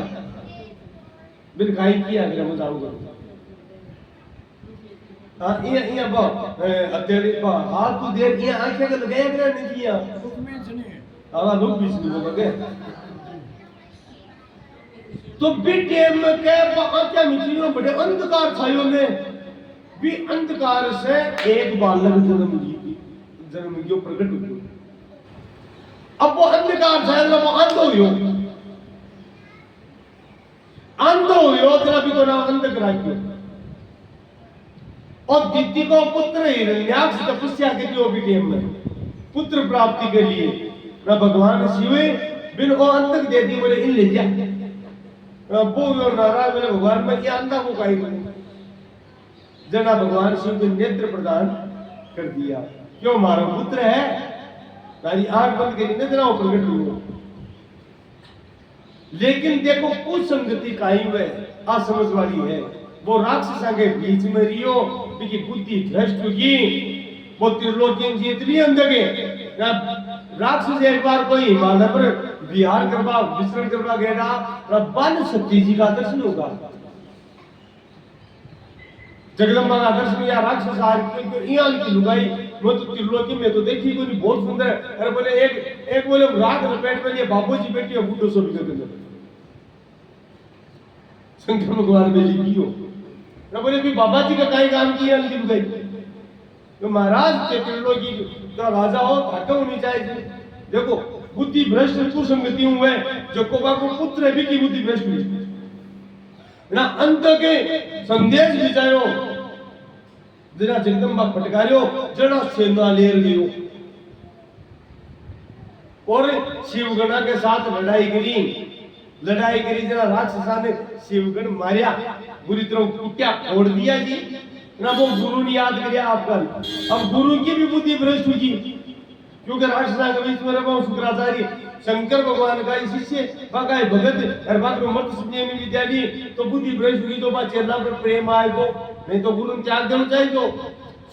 बिन काई किया गया मैं जाऊंगा। हां ये बा अतेली बा हाथ तू देख ये आंखें के लगाया गया नहीं किया हां लोग बीच में बोल गए तो बेटे में के आंखें मिटियों बड़े अंधकार छायो में भी अंधकार से एक बालक जन्म लियो प्रकट हुई। अब वो अंधकार छाया वो अंध हो तेरा भी तो नाम अंधक राख्यो। और दीदी को पुत्र हिरण्याक्ष तपस्या के लिए बेटे में पुत्र प्राप्ति के लिए ना भगवान शिव बिन ओ अंधक दे दी बोले इन ले जा वो नारायण बोले भगवान में ये अंधा को काई जना भगवान शिव को नेत्र प्रदान कर दिया। क्यों मारो पुत्र है तारी आंख बंद करी न जना प्रकट हुआ। लेकिन देखो कुछ संगति कायम है असमझ वाली है। वो राक्षसा के बीच में रियो की बुद्धि भ्रष्ट हुई, वो त्रिलोकी जीत भी अंधे राक्षस एक बार कोई हिमालय पर विहार करवा विचरण करवा गया तब बन सती जी का दर्शन होगा। जगदम्बा का दर्शन या राक्षस की लुगाई वो तो त्रिलोकी में तो देखी कोई बहुत सुंदर है। अरे बोले एक बोले रात लपेट में लिए बाबू जी बैठी है बूढ़ो सो भी करते शंकर भगवान में लिखियो ना बोले भी बाबा जी का काई काम किया उनकी लुगाई तो महाराज के त्रिलोकी का राजा हो धाका होनी चाहिए। देखो बुद्धि भ्रष्ट कुसंगति हुए जो कोका को पुत्र भी की बुद्धि भ्रष्ट हुई ना अंत के संदेश विचारो जना जगदम्बा फटकारियो जना सेना ले लियो और शिवगणा के साथ लड़ाई करी जना राक्षसा ने शिवगण मारिया बुरी तरह कुटिया फोड़ दिया जी ना वो गुरु ने याद किया आपका। अब गुरु की भी बुद्धि भ्रष्ट हुई क्योंकि राक्षसा के बीच में रहो शुक्राचार्य शंकर भगवान का शिष्य बाकाय भगत और बात में मत सुनने में विद्यालय तो बुद्धि भ्रष्ट हुई तो बात चेला पर प्रेम आए को नहीं तो गुरु त्याग देना चाहिए। तो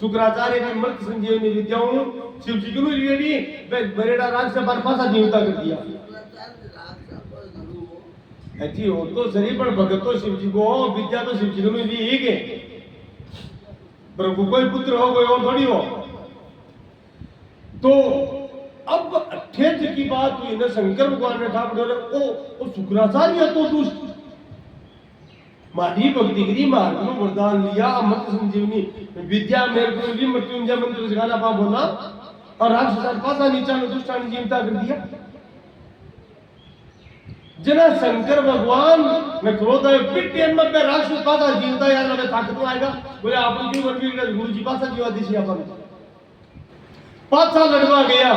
शुक्राचार्य की मत संजीवनी विद्याओं शिव जी को रेडी बरेड़ा राज से बरपासा जीवता कर दिया। अच्छी हो तो शरीर पर भगत तो शिव जी को विद्या तो शिव जी को ली ही के प्रभु कोई पुत्र हो कोई और थोड़ी हो तो अब ठेठ की बात हुई ना, शंकर भगवान ने ठाकुर ओ शुक्राचार्य तो दुष्ट मारी भक्ति करी, मार्ग में वरदान लिया, अमृत संजीवनी विद्या मेरे को भी मृत्युंजय मंत्र सिखाना पा बोला, और राक्षस पासा नीचा में दुष्टान जीवता कर दिया। जना शंकर भगवान ने क्रोध है पिट्टे में पे राक्षस पासा जीवता यार हमें ताकत तो आएगा, बोले आप क्यों वन गुरु जी पासा जीवा दिशी अपन पासा लड़वा गया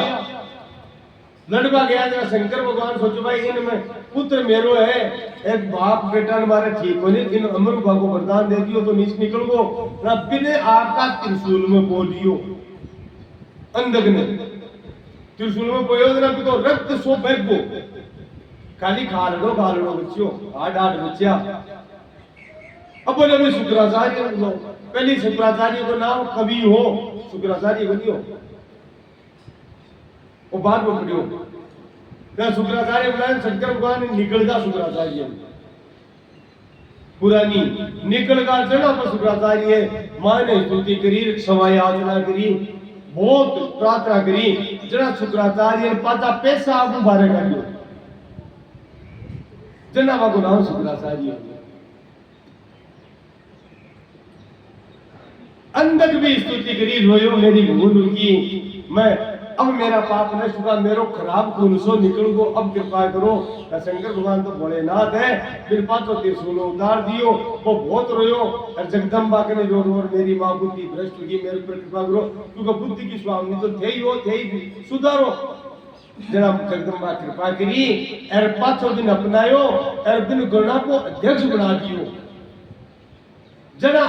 जरा शंकर भगवान सोचो भाई इनमें पुत्र मेरो है, एक बाप बेटा हमारे ठीक होने इन अमर को वरदान दे दियो तो नीच निकल गो ना, बिने आपका त्रिशूल में बोलियो अंधक ने त्रिशूल में बोयो ना तो रक्त सो बैगो खाली खालड़ो बच्चियों आठ बच्चिया। अब बोले मैं शुक्राचार्य लो, पहले शुक्राचार्य को नाम कवि हो, शुक्राचार्य बनियो वो बाद में पढ़ियो क्या शुक्राचार्य बुलाए शंकर भगवान ने निकल जा शुक्राचार्य पुरानी निकल का चढ़ा पर शुक्राचार्य मां ने स्तुति करी, क्षमा याचना करी, बहुत प्रार्थना करी, जरा शुक्राचार्य ने पाता पैसा आगू बारे कर दियो जना बाबू नाम शुक्राचार्य। अंधक भी स्तुति करी, रोयो मेरी भूल की, मैं अब मेरा पाप नष्ट हुआ, मेरो खराब खून सो निकल गो, अब कृपा करो। शंकर भगवान तो भोलेनाथ है, फिर पांचो त्रिशूल उतार दियो, वो बहुत रोयो और जगदम्बा के रो मेरी माँ बुद्धि भ्रष्ट हुई, मेरे पर कृपा करो, क्योंकि बुद्धि की स्वामी तो थे ही सुधारो। जरा जगदम्बा कृपा करी और पांचों दिन अपनायो और दिन गणना को अध्यक्ष बना दियो। जरा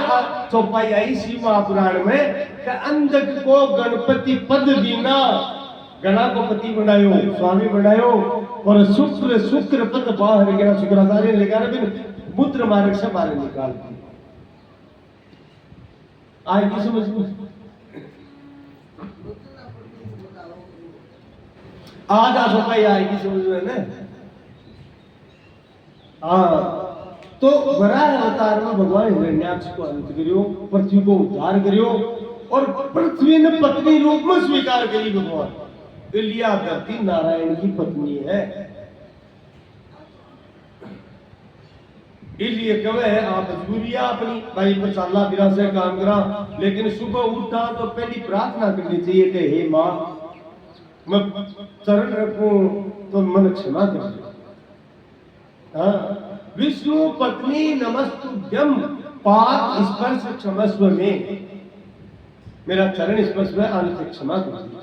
चौपाई आई शिव महापुराण में कि अंधक को गणपति पद दीना, गणा को पति बनायो, स्वामी बनायो, और शुक्र पद बाहर गया, शुक्राचार्य ने लेकर बिन मूत्र मार्ग से बाहर निकाल दी। आज की समझ आज चौपाई आएगी समझ में ना। हाँ तो वराह अवतार में भगवान हिरण्याक्ष को अंत करियो, पृथ्वी को उद्धार करियो, और पृथ्वी ने पत्नी रूप में स्वीकार करी भगवान, इलिया धरती नारायण की पत्नी है। इसलिए कहे आप मजबूरिया अपनी भाई पर चाला बिरा से काम करा, लेकिन सुबह उठा तो पहली प्रार्थना करनी चाहिए कि हे माँ मैं चरण रखूं तो मन क्षमा कर दो। हाँ विष्णु पत्नी नमस्तुभ्यं पाद स्पर्श क्षमस्व में, मेरा चरण स्पर्श में आने से क्षमा कर दो।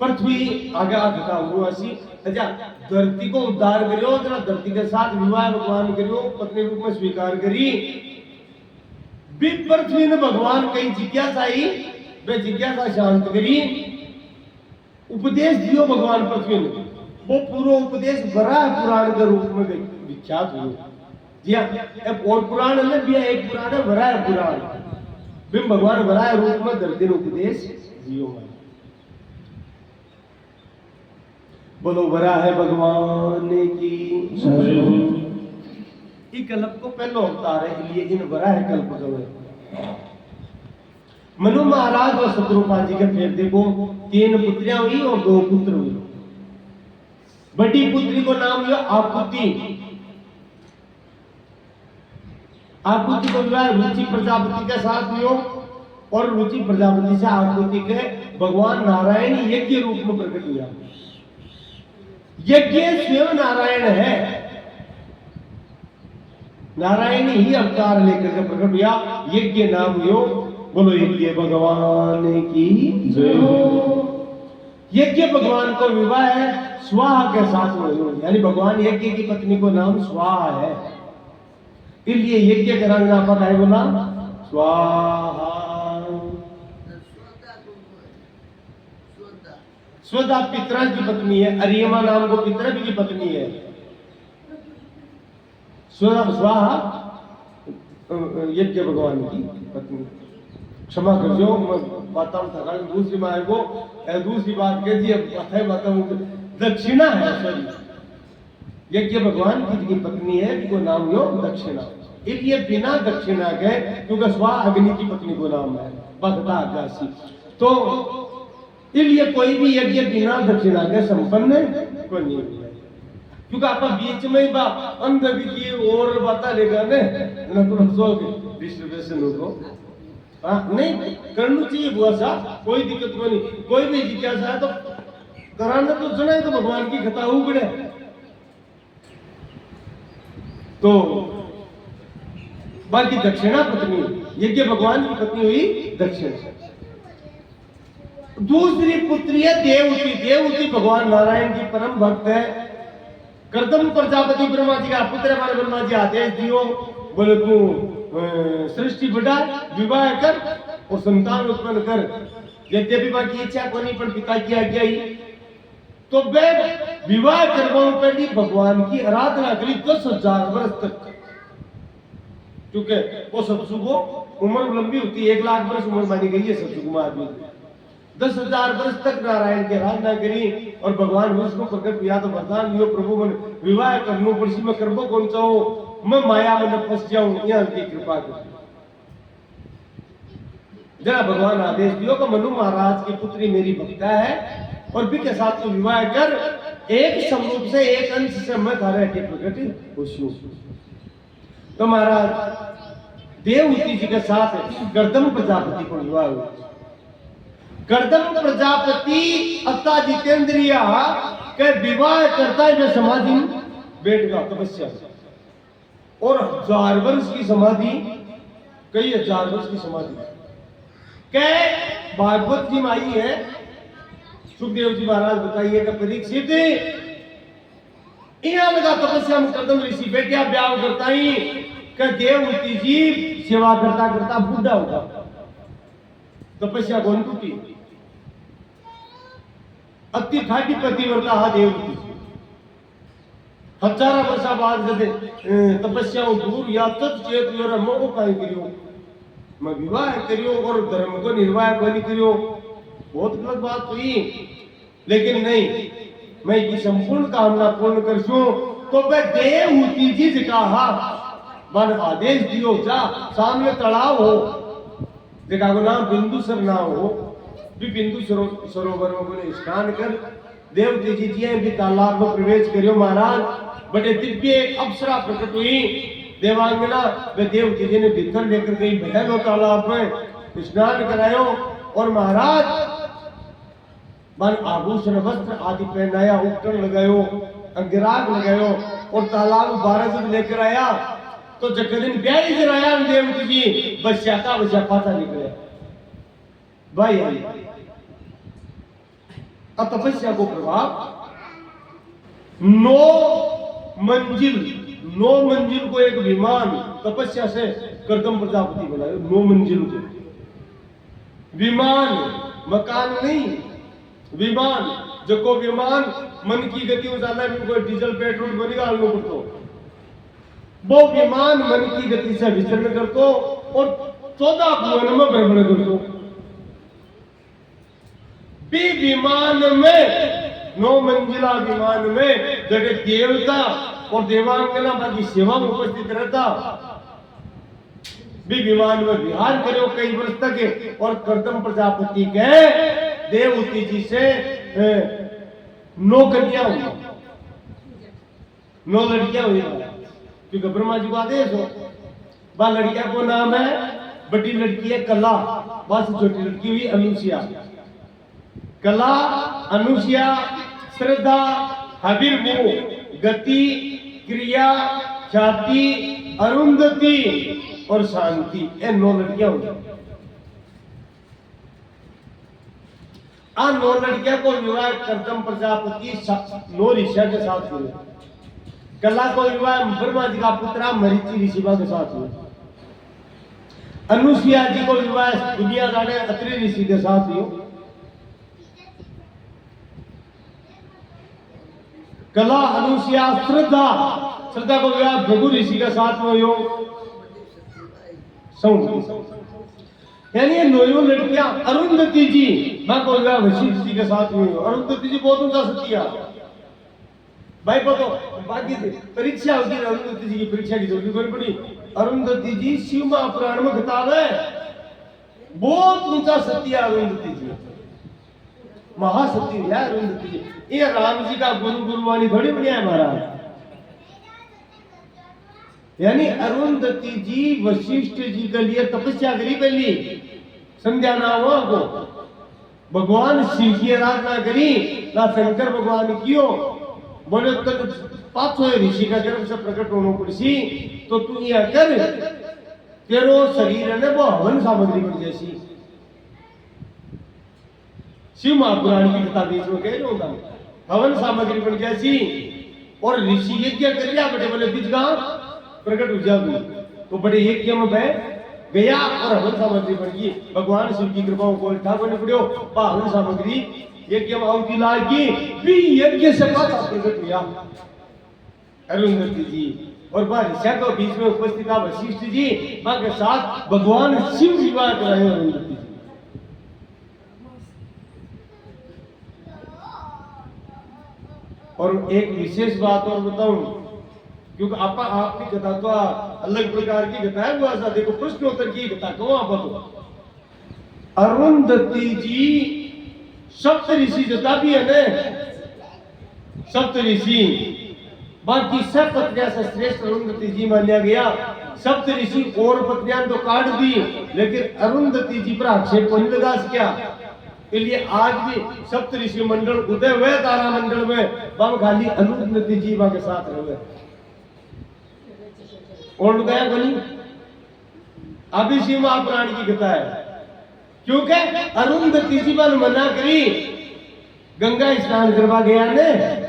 पृथ्वी आगे आगे हुआ सी अच्छा धरती को उद्धार करियो, जरा धरती के साथ विवाह भगवान करियो, पत्नी रूप में स्वीकार करी। पृथ्वी ने भगवान कई जिज्ञासा आई, वे जिज्ञासा शांत करी, उपदेश दियो भगवान पृथ्वी ने, वो पूरा उपदेश वराह पुराण के रूप में विख्यात हुआ। जी हाँ, एक और पुराण है भी, एक पुराण है वराह पुराण, बिम भगवान वराह रूप में धरती उपदेश दियो। बोलो वराह भगवान की। कल्प को पहलो अवतार है, इसलिए इन वराह कल्प गए। मनु महाराज और शत्रुपा जी के फिर देखो 3 पुत्रियां हुई और 2 पुत्र हुए। बड़ी पुत्री को नाम हुआ आकुति। आकुति को विवाह रुचि प्रजापति के साथ हुआ, और रुचि प्रजापति से आकुति के भगवान नारायण यज्ञ रूप में प्रकट हुआ। यज्ञ स्वयं नारायण है, नारायण ही अवतार लेकर के प्रकट हुआ, यज्ञ नाम यो। बोलो यज्ञ भगवान की जय। यज्ञ भगवान को विवाह है स्वाहा के साथ में, यानी भगवान यज्ञ की पत्नी को नाम स्वाहा है, इसलिए यज्ञ का रंग नापक है बोला स्वाहा। स्वदा पितरा की पत्नी है, अरियमा नाम को पितरा की पत्नी है। स्वाहा यज्ञ भगवान की पत्नी। क्षमा कर जो मैं बताऊं था, दूसरी माँ को दूसरी बात कह दी, अब बताऊं दक्षिणा है, सॉरी यज्ञ भगवान की पत्नी है, जिसको नाम यो दक्षिणा। इसलिए बिना दक्षिणा के, क्योंकि स्वा अग्नि की पत्नी को नाम है भक्ता आकाशी, तो इसलिए कोई भी यज्ञ बिना दक्षिणा के संपन्न को नहीं है। क्योंकि आप बीच में ही अंध की और बता लेगा ना तो डिस्ट्रीब्यूशन हो नहीं करना चाहिए बुआ सा, कोई दिक्कत नहीं। कोई भी जिज्ञासा है तो कराना तो सुना, तो भगवान की कथा उगड़े। तो बाकी दक्षिणा पत्नी, यज्ञ भगवान की पत्नी हुई दक्षिणा। दूसरी पुत्री है देवहूति। देवहूति भगवान नारायण की परम भक्त है। कर्दम प्रजापति ब्रह्मा जी का पुत्र हमारे ब्रह्मा जी आदेश दियो, बोले तू सृष्टि बढ़ा, विवाह कर और संतान उत्पन्न कर। यद्यपि बाकी इच्छा को नहीं, पर पिता की आज्ञा ही। तो वे विवाह करवाओ पहली भगवान की आराधना करी 10,000 वर्ष तक, क्योंकि वो सत्सु को उम्र लंबी होती है, 1 लाख वर्ष उम्र मानी गई है सत्सु को आदमी। 10,000 वर्ष तक नारायण की आराधना करी और भगवान विष्णु प्रकट किया तो वरदान दियो, प्रभु मन विवाह करनो पड़सी में करबो कौन चाहो, मैं माया में न फंस जाऊं, यहाँ की कृपा कर। जरा भगवान आदेश दियो कि मनु महाराज की पुत्री मेरी भक्ता है और भी के साथ तो विवाह कर, एक समरूप से एक अंश से मैं थारे के प्रकट खुश हूं। तो महाराज देवहूति जी के साथ कर्दम प्रजापति को विवाह हुआ। कर्दम प्रजापति अता जितेंद्रिय के विवाह करता है जो समाधि बैठ गया तपस्या, और 1000 वर्ष की समाधि, कई 1000 वर्ष की समाधि के भागवत जी में आई है। सुखदेव जी महाराज बताइए कि परीक्षित यहाँ लगा तपस्या में कर्दम ऋषि बैठा ब्याह करता ही कि देवहूति जी सेवा करता करता बूढ़ा होगा, तपस्या कौन टूटी। अति ठाटी पतिव्रता हा देवहूति, 1000 वर्षा बाद जदे तपस्या दूर या तत्चेत योर मोह काई करियो, मैं विवाह करियो और धर्म को निर्वाह बनी करियो, बहुत गलत बात हुई। लेकिन नहीं, मैं की संपूर्ण कामना पूर्ण करसू। तो वह देवहूति जी से कहा मन आदेश दियो, जा सामने तालाब हो, देखा को नाम बिंदुसर नाम हो, भी बिंदु सरोवर में बोले स्नान कर। देवहूति जी जी भी तालाब में प्रवेश करियो। महाराज बड़े दिव्य अप्सरा प्रकट हुई देवांगना, वे देवहूति जी ने भीतर लेकर गई, बहलो तालाब में स्नान करायो और महाराज मन आभूषण वस्त्र आदि पहनाया, उपटन लगायो, अंगराग लगायो और तालाब 12 जन लेकर आया। तो जगदिन ब्याह जन आया देवहूति जी, बस्या का बस्या पाता निकले भाई आई। अब तपस्या को प्रभाव 9 मंजिल को एक विमान तपस्या से कर्दम प्रजापति बनाया। 9 मंजिल को विमान, मकान नहीं, विमान। जो को विमान मन की गति में जाना है, कोई डीजल पेट्रोल को निकालना पड़तो, वो विमान मन की गति से विचरण करतो और 14 भुवन में भ्रमण करतो। भी विमान में 9 मंजिला विमान में जगह देवता और देवांगना बाकी सेवा में उपस्थित रहता, भी विमान में विहार करो कई वर्ष तक। और कर्दम प्रजापति के देवहूति जी से 9 कन्या हुई, 9 लड़कियां हुई, क्योंकि ब्रह्मा जी को आदेश हो। बा लड़कियां को नाम है, बड़ी लड़की है कला, बस छोटी लड़की हुई अनुसुया। कला, अनुसुया, श्रद्धा, हविर्भू, गति, क्रिया, ख्याति, अरुंधति और शांति, ये 9 लड़कियां हुई। आ 9 लड़कियां को विवाह कर्दम प्रजापति 9 ऋषियों के साथ हुए। कला को विवाह ब्रह्मा जी का पुत्र मरीचि ऋषि के साथ हुए। अनुसुया जी को विवाह दुनिया जाने अत्रि ऋषि के साथ हुए। कला, अनुसुया, श्रद्धा को विवाह भृगु ऋषि के साथ में हो। यानी ये 9 लड़कियां। अरुंधति जी मां को विवाह वशिष्ठ जी के साथ हुई। अरुंधति जी बहुत ऊंचा सतिया भाई, तो बाकी परीक्षा होती है, अरुंधति जी की परीक्षा की जरूरत नहीं पड़ी। अरुंधति जी शिव महापुराण में खिताब है, बहुत ऊंचा सत्य है अरुंधति जी, महासत्य है अरुंधति जी। ये राम जी का गुरु गुरुवाणी थोड़ी बढ़िया है महाराज। यानी अरुंधति जी वशिष्ठ जी के लिए तपस्या करी, पहली संध्या नामा को भगवान शिव की आराधना करी ना, शंकर भगवान कियो बोले तो 500 ऋषि का जन्म से प्रकट होना पड़सी, तो तू यह कर तेरो शरीर है वो हवन सामग्री बन जैसी। शिव महापुराण की कथा बीच में कह रहा हूं, हवन सामग्री बन जैसी। और ऋषि यज्ञ कर लिया बड़े बड़े बीज का प्रकट हो जा, तो बड़े यज्ञ में गया और हवन सामग्री बन गई। भगवान शिव की कृपा को इकट्ठा करने पड़ो, हवन सामग्री यज्ञ में आहुति लागी भी यज्ञ से पाता प्रकट हुआ अरुंधति जी। और बादशाह तो बीच में उपस्थित था वशिष्ठ जी, मां के साथ भगवान शिव विवाह कराए अरुंधति जी। और एक विशेष बात और बताऊं, क्योंकि आपकी कथा तो अलग प्रकार की कथा है, वो ऐसा देखो प्रश्नोत्तर की कथा कहो आप तो। अरुंधति जी सप्त ऋषि जता भी है ना, सप्त ऋषि, बाकी सब पत्नियां से श्रेष्ठ अरुंधति जी माना गया। सप्त ऋषि और पत्नियां तो काट दी, लेकिन अरुंधति जी पर आक्षेप नहीं लगा सका। इसलिए आज भी सप्त ऋषि मंडल उदय हुए तारा मंडल में, वहां खाली अरुंधति जी वहां के साथ रहे और गया बनी। अभी शिव महापुराण की कथा है, क्योंकि अरुंधति जी पर मना करी, गंगा स्नान करवा गया ने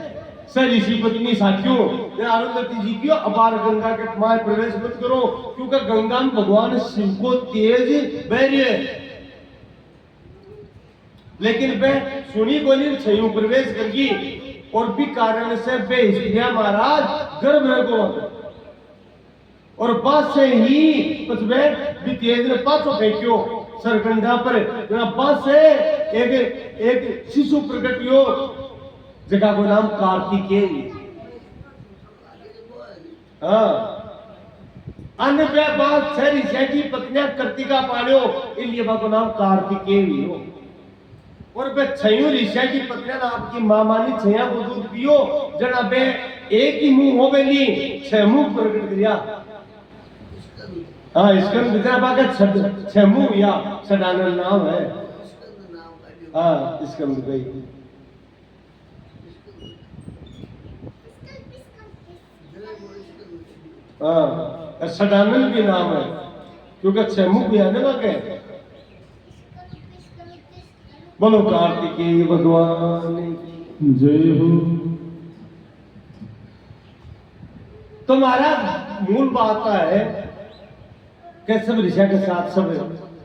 सर ऋषि पत्नी साथियों, अरुंधति जी क्यों अपार गंगा के माय प्रवेश मत करो, क्योंकि गंगा में भगवान शिव को तेज बह रही है। लेकिन वह सुनी को नहीं, छयू प्रवेश करगी और भी कारण से वे स्त्रियां महाराज गर्भ रह को और पास से ही पचवे भी तेज ने पाछो फेंक्यो सरकंडा पर, पास से एक शिशु प्रकट हुयो जगह को नाम कार्तिकेय। हाँ, अन्य बात छह ऋषि पत्नियां कर्तिका पालो, इसलिए को नाम कार्तिकेय हो। और वे छयू ऋषि की पत्नियां आपकी मां मानी छया को दूध पियो, जना बे एक ही मुंह हो गई, छह मुंह प्रकट किया। हाँ, इसका विद्या बागा छह मुंह या सदानंद नाम है। हाँ, इसका गई हाँ, सदानंद भी नाम है, क्योंकि छह मुख भी आने वाके। बोलो कार्तिकेय भगवान जय हो। तो हमारा मूल बात है कि सब ऋषि के साथ सब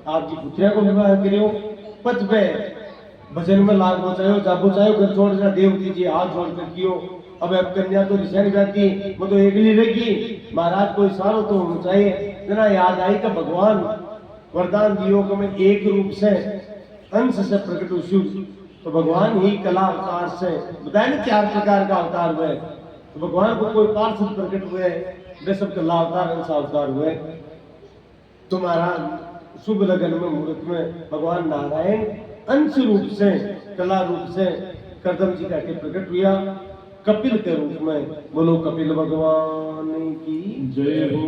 आपकी पुत्रिया को विवाह करियो, पच पे भजन में लाग बचायो, जाबो चायो घर छोड़ देना, देव दीजिए हाथ जोड़ कर कियो। अब कन्या तो ऋषि नहीं जाती, वो तो एकली रहेगी। महाराज कोई सारो तो होना चाहिए। जना याद आई कि भगवान वरदान दियो कि मैं एक रूप से अंश से प्रकट हूँ शिव, तो भगवान ही कला अवतार से बताए ना 4 प्रकार का अवतार हुए, तो भगवान को कोई पार्षद प्रकट हुए, वे सब कला अवतार अंश अवतार हुए। तुम्हारा शुभ लगन में मुहूर्त में भगवान नारायण अंश रूप से कला रूप से कर्दम जी करके प्रकट हुआ कपिल के रूप में। बोलो कपिल भगवान की जय हो।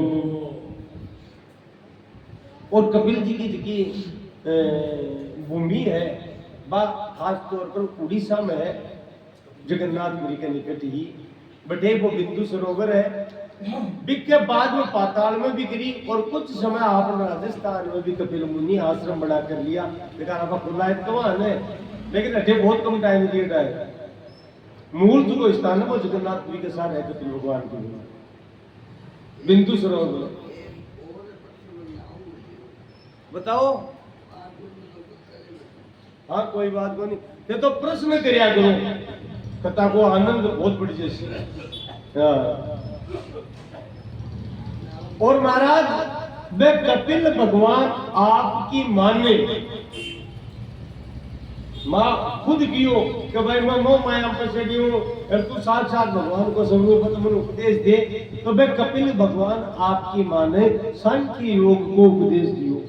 और कपिल जी की भूमि है खास तौर पर उड़ीसा में है, जगन्नाथपुरी के निकट ही। बटे वो बिंदु सरोवर है, बिक के बाद में पाताल में भी गिरी, और कुछ समय आपने राजस्थान में भी कपिल मुनि आश्रम बना कर लिया। लेकिन आपका खुला है तो है, लेकिन अठे बहुत कम टाइम दिया है। मूल जो स्थान है वो जगन्नाथपुरी के साथ है कपिल भगवान के लिए बिंदु सरोवर। बताओ। हाँ, कोई बात को नहीं, ये तो प्रश्न करिया करो, कथा को आनंद बहुत बड़ी जैसी। और महाराज वे कपिल भगवान आपकी माने माँ खुद कियो कि भाई मैं मोह माया में फंसे गई हूँ और तू साक्षात भगवान को सर्वप्रथम मुझे उपदेश दे। तो भाई कपिल भगवान आपकी माँ ने सांख्य योग को उपदेश दियो,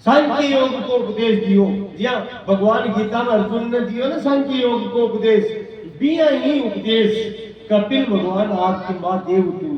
सांख्य योग को उपदेश दियो। जिया भगवान गीता में अर्जुन ने दियो ना सांख्य योग को उपदेश, बिया ही उपदेश कपिल भगवान आपकी माँ देवती